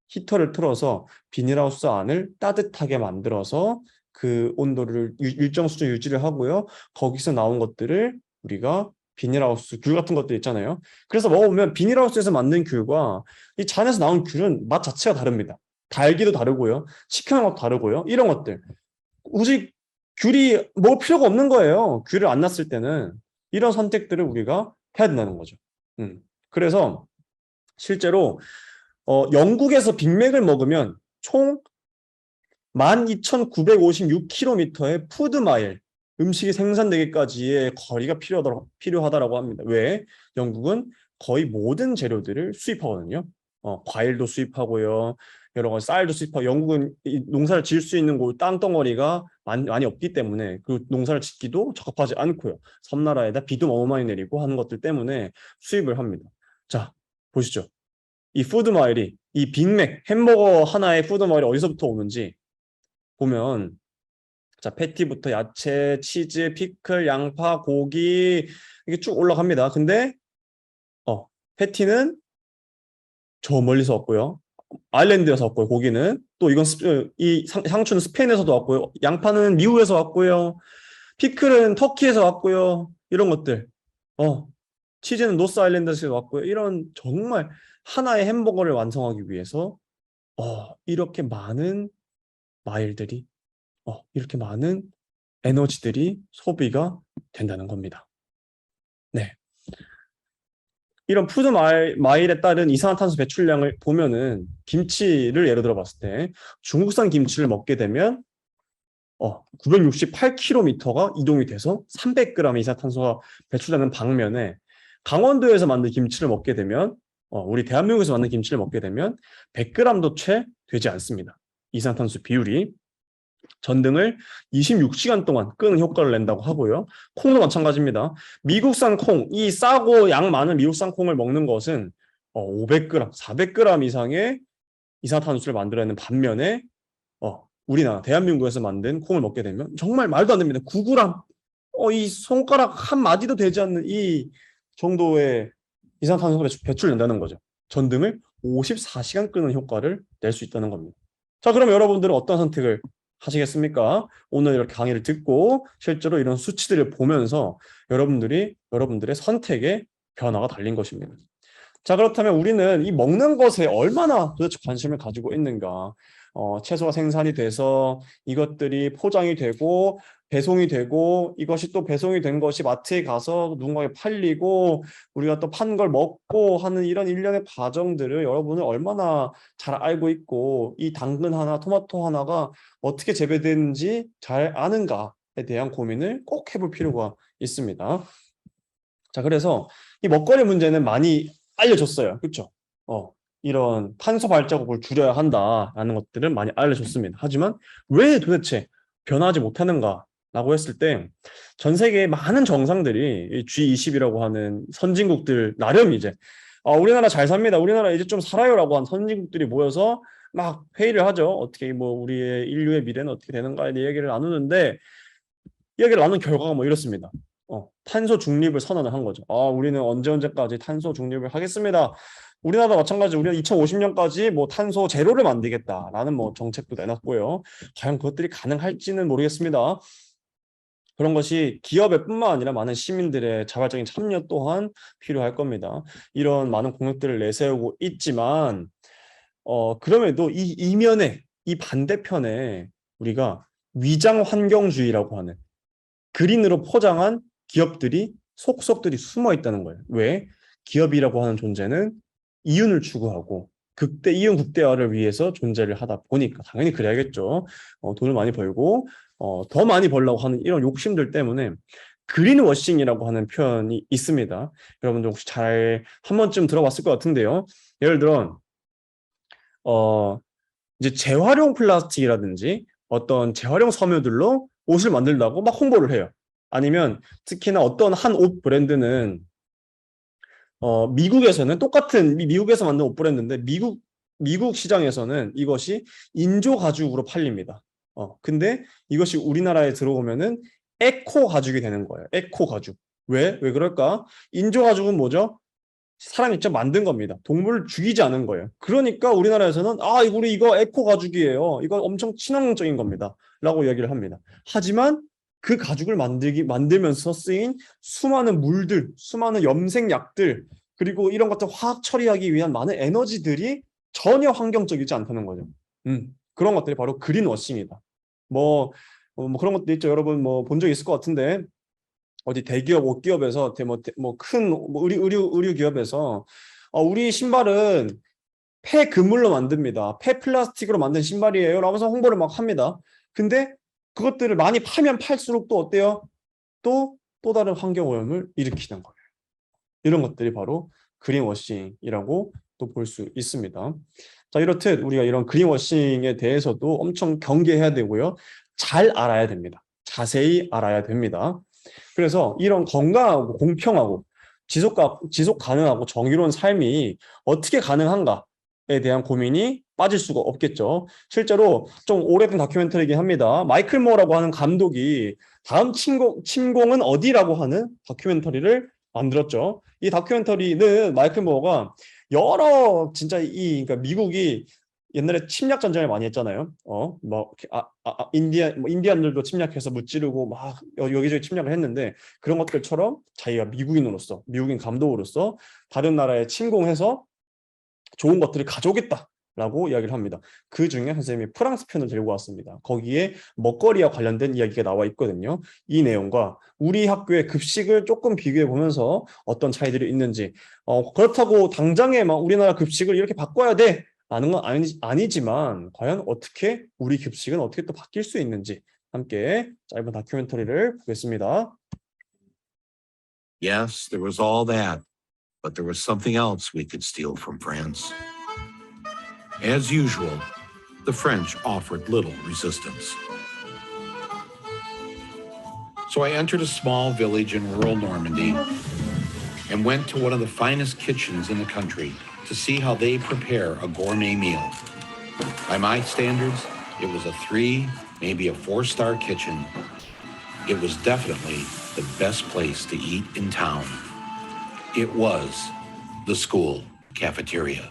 히터를 틀어서 비닐하우스 안을 따뜻하게 만들어서 그 온도를 일정 수준 유지를 하고요. 거기서 나온 것들을 우리가 비닐하우스 귤 같은 것들 있잖아요. 그래서 먹어보면 비닐하우스에서 만든 귤과 이 잔에서 나온 귤은 맛 자체가 다릅니다. 달기도 다르고요. 식감도 것도 다르고요. 이런 것들. 굳이 귤이 먹을 필요가 없는 거예요. 귤을 안 났을 때는 이런 선택들을 우리가 해야 된다는 거죠. 그래서 실제로 영국에서 빅맥을 먹으면 총 12,956km의 푸드마일, 음식이 생산되기까지의 거리가 필요하다라고 합니다. 왜? 영국은 거의 모든 재료들을 수입하거든요. 과일도 수입하고요. 여러 가지 쌀도 수입하고, 영국은 농사를 지을 수 있는 땅덩어리가 많이 없기 때문에 그 농사를 짓기도 적합하지 않고요. 섬나라에다 비도 너무 많이 내리고 하는 것들 때문에 수입을 합니다. 자, 보시죠. 이 푸드마일이, 이 빅맥, 햄버거 하나의 푸드마일이 어디서부터 오는지 보면, 자, 패티부터 야채, 치즈, 피클, 양파, 고기 이게 쭉 올라갑니다. 근데 패티는 저 멀리서 왔고요. 아일랜드에서 왔고요. 고기는 또 이건 이 상추는 스페인에서도 왔고요. 양파는 미국에서 왔고요. 피클은 터키에서 왔고요. 이런 것들. 치즈는 노스 아일랜드에서 왔고요. 이런 정말 하나의 햄버거를 완성하기 위해서 이렇게 많은 마일들이 이렇게 많은 에너지들이 소비가 된다는 겁니다. 네. 이런 푸드 마일에 따른 이산화탄소 배출량을 보면은 김치를 예를 들어 봤을 때 중국산 김치를 먹게 되면 968km가 이동이 돼서 300g의 이산화탄소가 배출되는 반면에 강원도에서 만든 김치를 먹게 되면 우리 대한민국에서 만든 김치를 먹게 되면 100g도 채 되지 않습니다. 이산화탄소 비율이. 전등을 26시간 동안 끄는 효과를 낸다고 하고요. 콩도 마찬가지입니다. 미국산 콩, 이 싸고 양 많은 미국산 콩을 먹는 것은 500g, 400g 이상의 이산화탄소를 만들어내는 반면에 우리나라 대한민국에서 만든 콩을 먹게 되면 정말 말도 안 됩니다. 9g, 이 손가락 한 마디도 되지 않는 이 정도의 이산화탄소가 배출된다는 거죠. 전등을 54시간 끄는 효과를 낼 수 있다는 겁니다. 자, 그럼 여러분들은 어떤 선택을 하시겠습니까? 오늘 이렇게 강의를 듣고 실제로 이런 수치들을 보면서 여러분들의 선택에 변화가 달린 것입니다. 자, 그렇다면 우리는 이 먹는 것에 얼마나 도대체 관심을 가지고 있는가? 채소가 생산이 돼서 이것들이 포장이 되고 배송이 되고 이것이 또 배송이 된 것이 마트에 가서 누군가에 팔리고 우리가 또 판 걸 먹고 하는 이런 일련의 과정들을 여러분은 얼마나 잘 알고 있고 이 당근 하나, 토마토 하나가 어떻게 재배되는지 잘 아는가에 대한 고민을 꼭 해볼 필요가 있습니다. 자, 그래서 이 먹거리 문제는 많이 알려줬어요. 그렇죠? 이런 탄소 발자국을 줄여야 한다라는 것들은 많이 알려줬습니다. 하지만 왜 도대체 변하지 못하는가라고 했을 때 전 세계의 많은 정상들이 G20이라고 하는 선진국들 나름 이제 우리나라 잘 삽니다. 우리나라 이제 좀 살아요라고 한 선진국들이 모여서 막 회의를 하죠. 어떻게 뭐 우리의 인류의 미래는 어떻게 되는가에 대해 얘기를 나누는데 이야기를 나눈 결과가 뭐 이렇습니다. 탄소 중립을 선언을 한 거죠. 우리는 언제까지 탄소 중립을 하겠습니다. 우리나라도 마찬가지 우리는 2050년까지 뭐 탄소 제로를 만들겠다라는 뭐 정책도 내놨고요. 과연 그것들이 가능할지는 모르겠습니다. 그런 것이 기업의 뿐만 아니라 많은 시민들의 자발적인 참여 또한 필요할 겁니다. 이런 많은 공약들을 내세우고 있지만 그럼에도 이 이면에 이 반대편에 우리가 위장 환경주의라고 하는 그린으로 포장한 기업들이 속속들이 숨어 있다는 거예요. 왜? 기업이라고 하는 존재는 이윤을 추구하고 이윤 극대화를 위해서 존재를 하다 보니까 당연히 그래야겠죠. 돈을 많이 벌고 더 많이 벌려고 하는 이런 욕심들 때문에 그린워싱이라고 하는 표현이 있습니다. 여러분들 혹시 잘 한 번쯤 들어봤을 것 같은데요. 예를 들어 이제 재활용 플라스틱이라든지 어떤 재활용 섬유들로 옷을 만들다고 막 홍보를 해요. 아니면 특히나 어떤 한 옷 브랜드는 미국에서는 똑같은 미국에서 만든 옷 브랜드인데 미국 시장에서는 이것이 인조 가죽으로 팔립니다. 근데 이것이 우리나라에 들어오면은 에코 가죽이 되는 거예요. 에코 가죽. 왜 그럴까? 인조 가죽은 뭐죠? 사람이 직접 만든 겁니다. 동물을 죽이지 않은 거예요. 그러니까 우리나라에서는 우리 이거 에코 가죽이에요. 이거 엄청 친환경적인 겁니다. 라고 이야기를 합니다. 하지만 그 가죽을 만들면서 쓰인 수많은 물들, 수많은 염색약들, 그리고 이런 것들 화학 처리하기 위한 많은 에너지들이 전혀 환경적이지 않다는 거죠. 그런 것들이 바로 그린워싱이다. 뭐 그런 것도 있죠. 여러분 뭐 본 적 있을 것 같은데 어디 대기업, 옷기업에서 큰 의류 기업에서 우리 신발은 폐그물로 만듭니다. 폐플라스틱으로 만든 신발이에요. 라면서 홍보를 막 합니다. 근데 그것들을 많이 팔면 팔수록 또 어때요? 또 다른 환경오염을 일으키는 거예요. 이런 것들이 바로 그린워싱이라고 또 볼 수 있습니다. 자, 이렇듯 우리가 이런 그린워싱에 대해서도 엄청 경계해야 되고요. 잘 알아야 됩니다. 자세히 알아야 됩니다. 그래서 이런 건강하고 공평하고 지속 가능하고 정의로운 삶이 어떻게 가능한가에 대한 고민이 빠질 수가 없겠죠. 실제로 좀 오래된 다큐멘터리이긴 합니다. 마이클 모어라고 하는 감독이 다음 침공은 어디라고 하는 다큐멘터리를 만들었죠. 이 다큐멘터리는 마이클 모어가 여러 진짜 그러니까 미국이 옛날에 침략 전쟁을 많이 했잖아요. 인디안들도 침략해서 무찌르고 막 여기저기 침략을 했는데 그런 것들처럼 자기가 미국인 감독으로서 다른 나라에 침공해서 좋은 것들을 가져오겠다라고 이야기를 합니다. 그 중에 선생님이 프랑스 편을 들고 왔습니다. 거기에 먹거리와 관련된 이야기가 나와 있거든요. 이 내용과 우리 학교의 급식을 조금 비교해 보면서 어떤 차이들이 있는지 그렇다고 당장에 막 우리나라 급식을 이렇게 바꿔야 돼 라는 건 아니지만 과연 어떻게 우리 급식은 어떻게 또 바뀔 수 있는지 함께 짧은 다큐멘터리를 보겠습니다. Yes, there was all that, but there was something else we could steal from France. As usual, the French offered little resistance. So I entered a small village in rural Normandy and went to one of the finest kitchens in the country to see how they prepare a gourmet meal. By my standards, it was a 3, maybe a 4-star kitchen. It was definitely the best place to eat in town. It was the school cafeteria.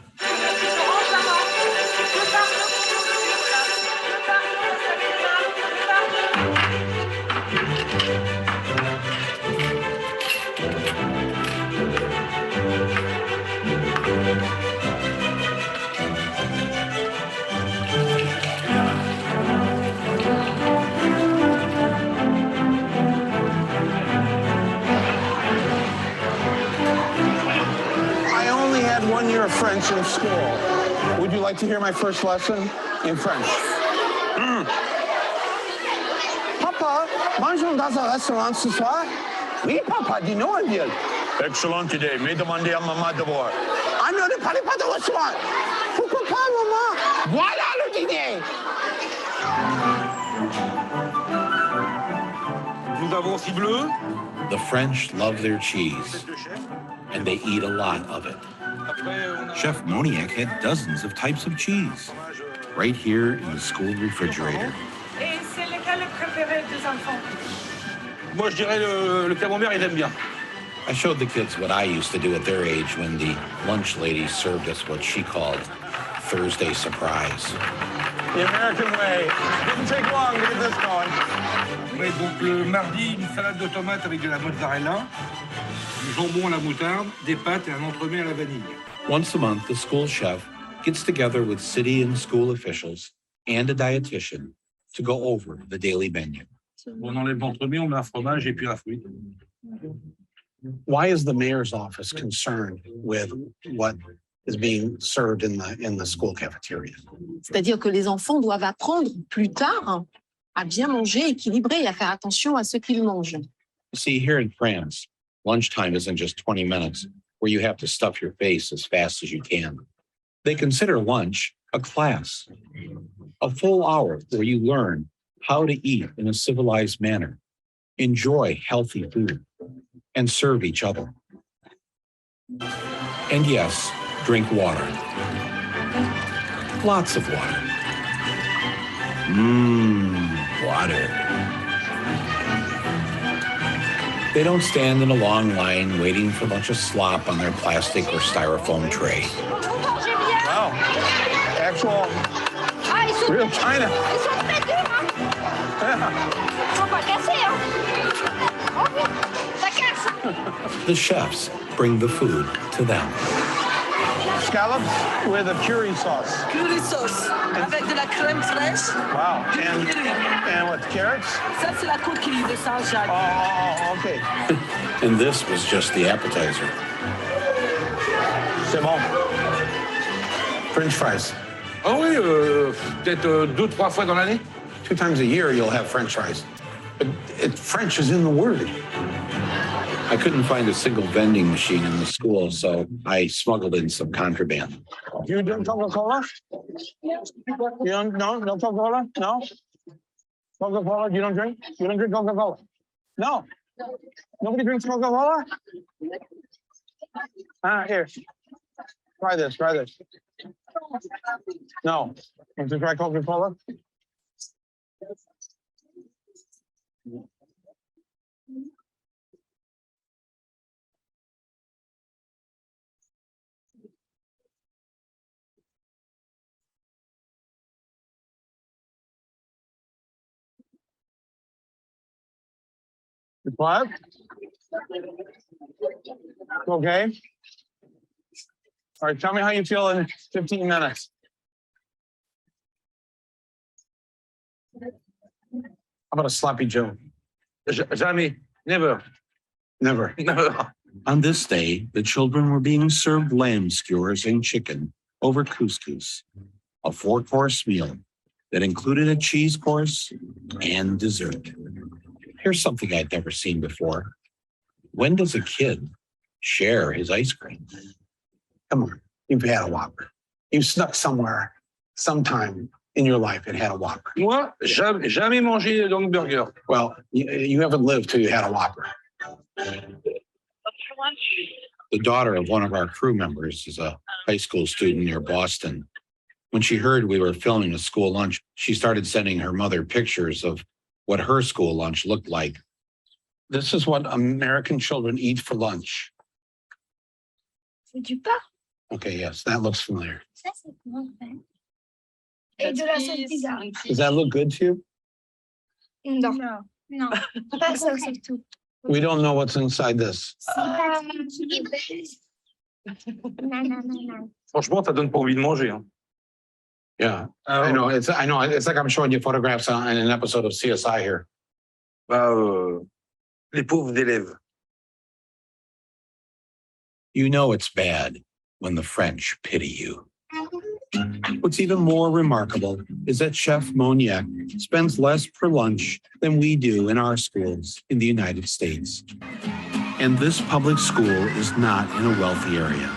in school. Would you like to hear my first lesson in French? Papa, mangeons dans un restaurant ce soir? Oui, papa, dis-nous un deal. Excellente idée, mais demandez à maman d'abord. Ah non, ne parlez pas de restaurant. Pourquoi pas, maman? Voilà le dîner. Nous avons cibleux. The French love their cheese, and they eat a lot of it. Chef Moniac had dozens of types of cheese, right here in the school refrigerator. Et c'est lequel le préféré des enfants? Moi, je dirais le camembert, ils aiment bien. I showed the kids what I used to do at their age when the lunch lady served us what she called Thursday surprise. The American way. Didn't take long to get this going. Oui, donc le mardi, une salade de tomates avec de la mozzarella, du jambon à la moutarde, des pâtes et un entremets à la vanille. Once a month, the school chef gets together with city and school officials and a dietitian to go over the daily menu. On enlève l'entremet, on met un fromage et puis un fruit. Why is the mayor's office concerned with what is being served in the school cafeteria? C'est-à-dire que les enfants doivent apprendre plus tard à bien manger équilibré et à faire attention à ce qu'ils mangent. You see, here in France, lunchtime isn't just 20 minutes where you have to stuff your face as fast as you can. They consider lunch a class, a full hour where you learn how to eat in a civilized manner, enjoy healthy food, and serve each other. And yes, drink water. Lots of water. Water. They don't stand in a long line waiting for a bunch of slop on their plastic or styrofoam tray. Wow. Actual real China. The chefs bring the food to them. Scallops with a curry sauce. Curry sauce avec de la crème fraîche. Wow. And with carrots? Ça, c'est la coquille de Saint-Jacques. Oh, okay. And this was just the appetizer. C'est bon. French fries. Ah oui, peut-être 2-3 fois dans l'année. 2 times a year you'll have French fries. But French is in the word. I couldn't find a single vending machine in the school, so I smuggled in some contraband. Do you drink Coca-Cola? You don't, no Coca-Cola? No? Coca-Cola, you don't drink? You don't drink Coca-Cola? No. Nobody drinks Coca-Cola? Here. Try this. No. Want to try Coca-Cola? What? Okay. All right, tell me how you feel in 15 minutes. How about a sloppy Joe? Jamais. Never. Never. On this day, the children were being served lamb skewers and chicken over couscous, a 4-course meal that included a cheese course and dessert. Here's something I'd never seen before. When does a kid share his ice cream? Come on, you've had a Whopper. You've snuck somewhere, sometime in your life and had a Whopper. Moi, jamais mangé d'hamburger. Well, you haven't lived till you had a Whopper. The daughter of one of our crew members is a high school student near Boston. When she heard we were filming a school lunch, she started sending her mother pictures of what her school lunch looked like. This is what American children eat for lunch. C'est du pain. Okay, yes, that looks familiar. Ça, c'est comment on fait? Et de la sauce pizza. Does that look good to you? Non. Non. Pas ça, c'est tout. We don't know what's inside this. Non. Franchement, ça donne pas envie de manger. Hein. Yeah, I know. It's like I'm showing you photographs on an episode of CSI here. Les pauvres d'élèves. You know it's bad when the French pity you. What's even more remarkable is that Chef Moniac spends less per lunch than we do in our schools in the United States. And this public school is not in a wealthy area.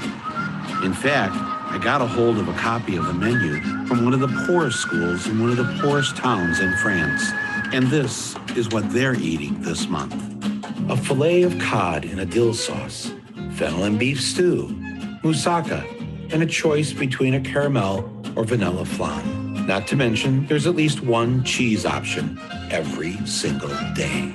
In fact, I got a hold of a copy of the menu from one of the poorest schools in one of the poorest towns in France. And this is what they're eating this month. A fillet of cod in a dill sauce, fennel and beef stew, moussaka, and a choice between a caramel or vanilla flan. Not to mention, there's at least one cheese option every single day.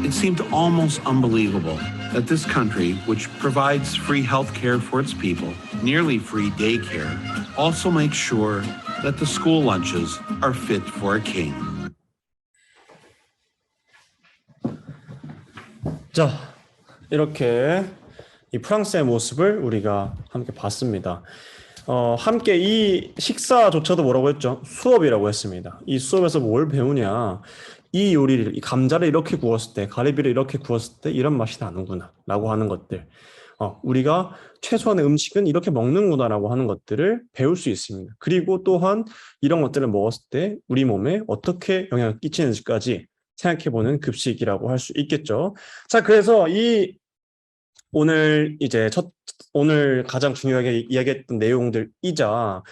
It seemed almost unbelievable that this country, which provides free health care for its people, nearly free daycare, also makes sure that the school lunches are fit for a king. 자, 이렇게 이 프랑스의 모습을 우리가 함께 봤습니다. 함께 이 식사조차도 뭐라고 했죠? 수업이라고 했습니다. 이 수업에서 뭘 배우냐? 이 요리를, 이 감자를 이렇게 구웠을 때, 가리비를 이렇게 구웠을 때 이런 맛이 나는구나 라고 하는 것들. 우리가 최소한의 음식은 이렇게 먹는구나라고 하는 것들을 배울 수 있습니다. 그리고 또한 이런 것들을 먹었을 때 우리 몸에 어떻게 영향을 끼치는지까지 생각해보는 급식이라고 할 수 있겠죠. 자, 그래서 오늘 오늘 가장 중요하게 이야기했던 내용들이자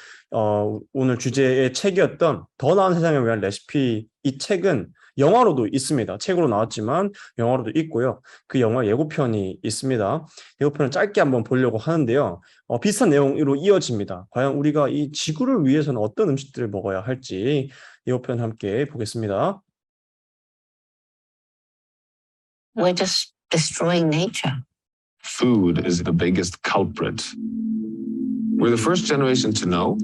오늘 주제의 책이었던 더 나은 세상을 위한 레시피, 이 책은 영화로도 있습니다. 책으로 나왔지만 영화로도 있고요. 그 영화 예고편이 있습니다. 예고편을 짧게 한번 보려고 하는데요. 비슷한 내용으로 이어집니다. 과연 우리가 이 지구를 위해서는 어떤 음식들을 먹어야 할지 예고편 함께 보겠습니다. We're just destroying nature. Food is the biggest culprit. We're the first generation to know,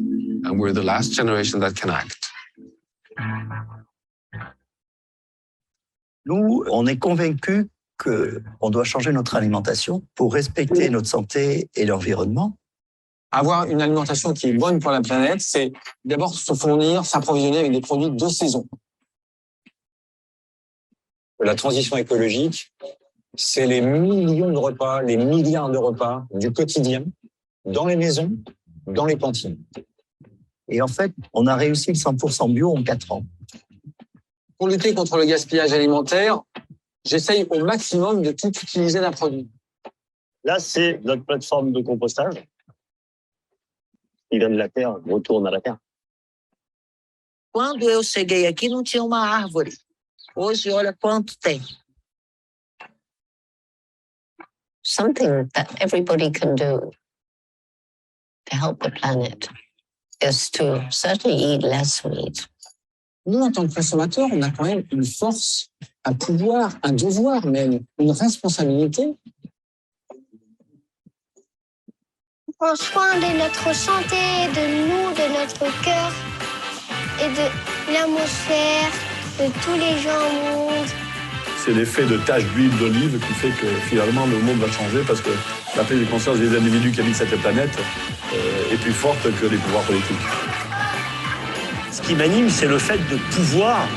and we're the last generation that can act. Nous, on est convaincus qu'on doit changer notre alimentation pour respecter notre santé et l'environnement. Avoir une alimentation qui est bonne pour la planète, c'est d'abord se fournir, s'approvisionner avec des produits de saison. La transition écologique, c'est les millions de repas, les milliards de repas du quotidien, dans les maisons, dans les cantines. Et en fait, on a réussi le 100% bio en 4 ans. Pour lutter contre le gaspillage alimentaire, j'essaye au maximum de tout utiliser d'un produit. Là, c'est notre plateforme de compostage. Il vient de la terre, retourne à la terre. Quando eu cheguei aqui, não tinha uma árvore. Hoje, olha quanto tem. Something that everybody can do to help the planet is to certainly eat less meat. Nous, en tant que consommateurs, on a quand même une force, un pouvoir, un devoir même, une responsabilité. Prends soin de notre santé, de nous, de notre cœur et de l'atmosphère, de tous les gens au monde. C'est l'effet de tache d'huile d'olive qui fait que finalement le monde va changer parce que la prise de conscience des individus qui habitent cette planète est plus forte que les pouvoirs politiques. Ce qui m'anime, c'est le fait de pouvoir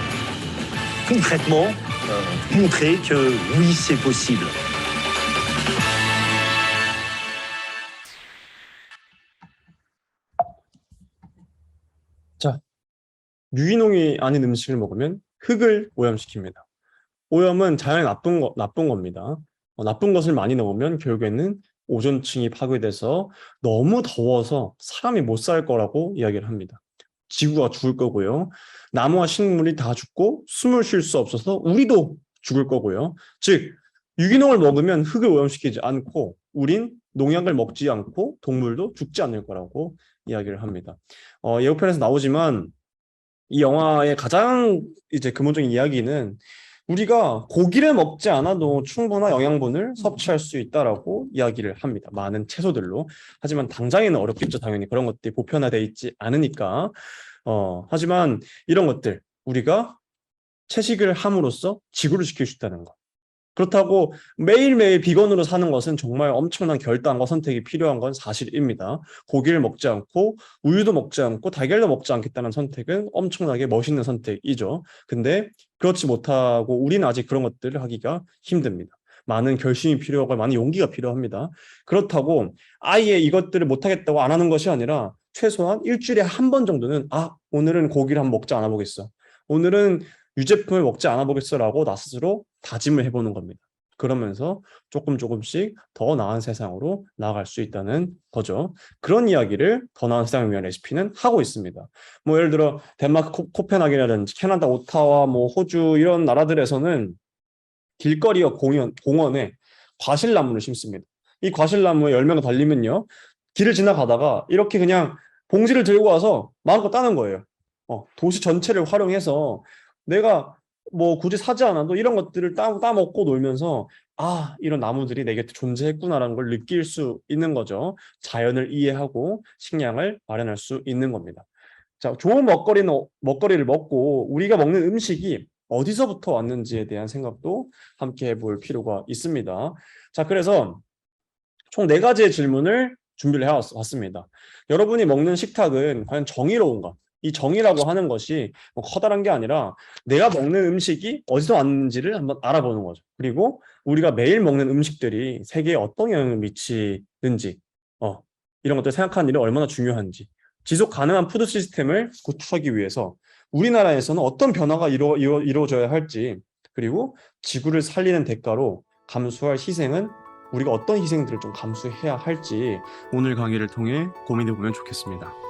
concrètement montrer que oui, c'est possible. 자, 유기농이 아닌 음식을 먹으면 흙을 오염시킵니다. 오염은 자연에 나쁜 겁니다. 나쁜 것을 많이 넣으면 결국에는 오존층이 파괴돼서 너무 더워서 사람이 못 살 거라고 이야기를 합니다. 지구가 죽을 거고요. 나무와 식물이 다 죽고 숨을 쉴 수 없어서 우리도 죽을 거고요. 즉 유기농을 먹으면 흙을 오염시키지 않고 우린 농약을 먹지 않고 동물도 죽지 않을 거라고 이야기를 합니다. 예고편에서 나오지만 이 영화의 가장 근본적인 이야기는 우리가 고기를 먹지 않아도 충분한 영양분을 섭취할 수 있다라고 이야기를 합니다. 많은 채소들로. 하지만 당장에는 어렵겠죠. 당연히 그런 것들이 보편화되어 있지 않으니까. 하지만 이런 것들 우리가 채식을 함으로써 지구를 지킬 수 있다는 것. 그렇다고 매일매일 비건으로 사는 것은 정말 엄청난 결단과 선택이 필요한 건 사실입니다. 고기를 먹지 않고 우유도 먹지 않고 달걀도 먹지 않겠다는 선택은 엄청나게 멋있는 선택이죠. 근데 그렇지 못하고 우리는 아직 그런 것들을 하기가 힘듭니다. 많은 결심이 필요하고 많은 용기가 필요합니다. 그렇다고 아예 이것들을 못하겠다고 안 하는 것이 아니라 최소한 일주일에 한 번 정도는 오늘은 고기를 한번 먹지 않아 보겠어. 오늘은 유제품을 먹지 않아 보겠어라고 나 스스로 다짐을 해보는 겁니다. 그러면서 조금씩 더 나은 세상으로 나아갈 수 있다는 거죠. 그런 이야기를 더 나은 세상을 위한 레시피는 하고 있습니다. 뭐 예를 들어 덴마크 코펜하겐이라든지 캐나다 오타와 뭐 호주 이런 나라들에서는 길거리와 공원에 과실나무를 심습니다. 이 과실나무에 열매가 달리면요, 길을 지나가다가 이렇게 그냥 봉지를 들고 와서 마음껏 따는 거예요. 도시 전체를 활용해서 내가 뭐 굳이 사지 않아도 이런 것들을 따먹고 놀면서 이런 나무들이 내 곁에 존재했구나라는 걸 느낄 수 있는 거죠. 자연을 이해하고 식량을 마련할 수 있는 겁니다. 자, 좋은 먹거리를 먹고 우리가 먹는 음식이 어디서부터 왔는지에 대한 생각도 함께 해볼 필요가 있습니다. 자, 그래서 총 4가지의 질문을 준비를 해왔습니다. 여러분이 먹는 식탁은 과연 정의로운가? 이 정의라고 하는 것이 뭐 커다란 게 아니라 내가 먹는 음식이 어디서 왔는지를 한번 알아보는 거죠. 그리고 우리가 매일 먹는 음식들이 세계에 어떤 영향을 미치는지, 이런 것들 생각하는 일이 얼마나 중요한지, 지속 가능한 푸드 시스템을 구축하기 위해서 우리나라에서는 어떤 변화가 이루어져야 할지, 그리고 지구를 살리는 대가로 감수할 희생은 우리가 어떤 희생들을 좀 감수해야 할지 오늘 강의를 통해 고민해 보면 좋겠습니다.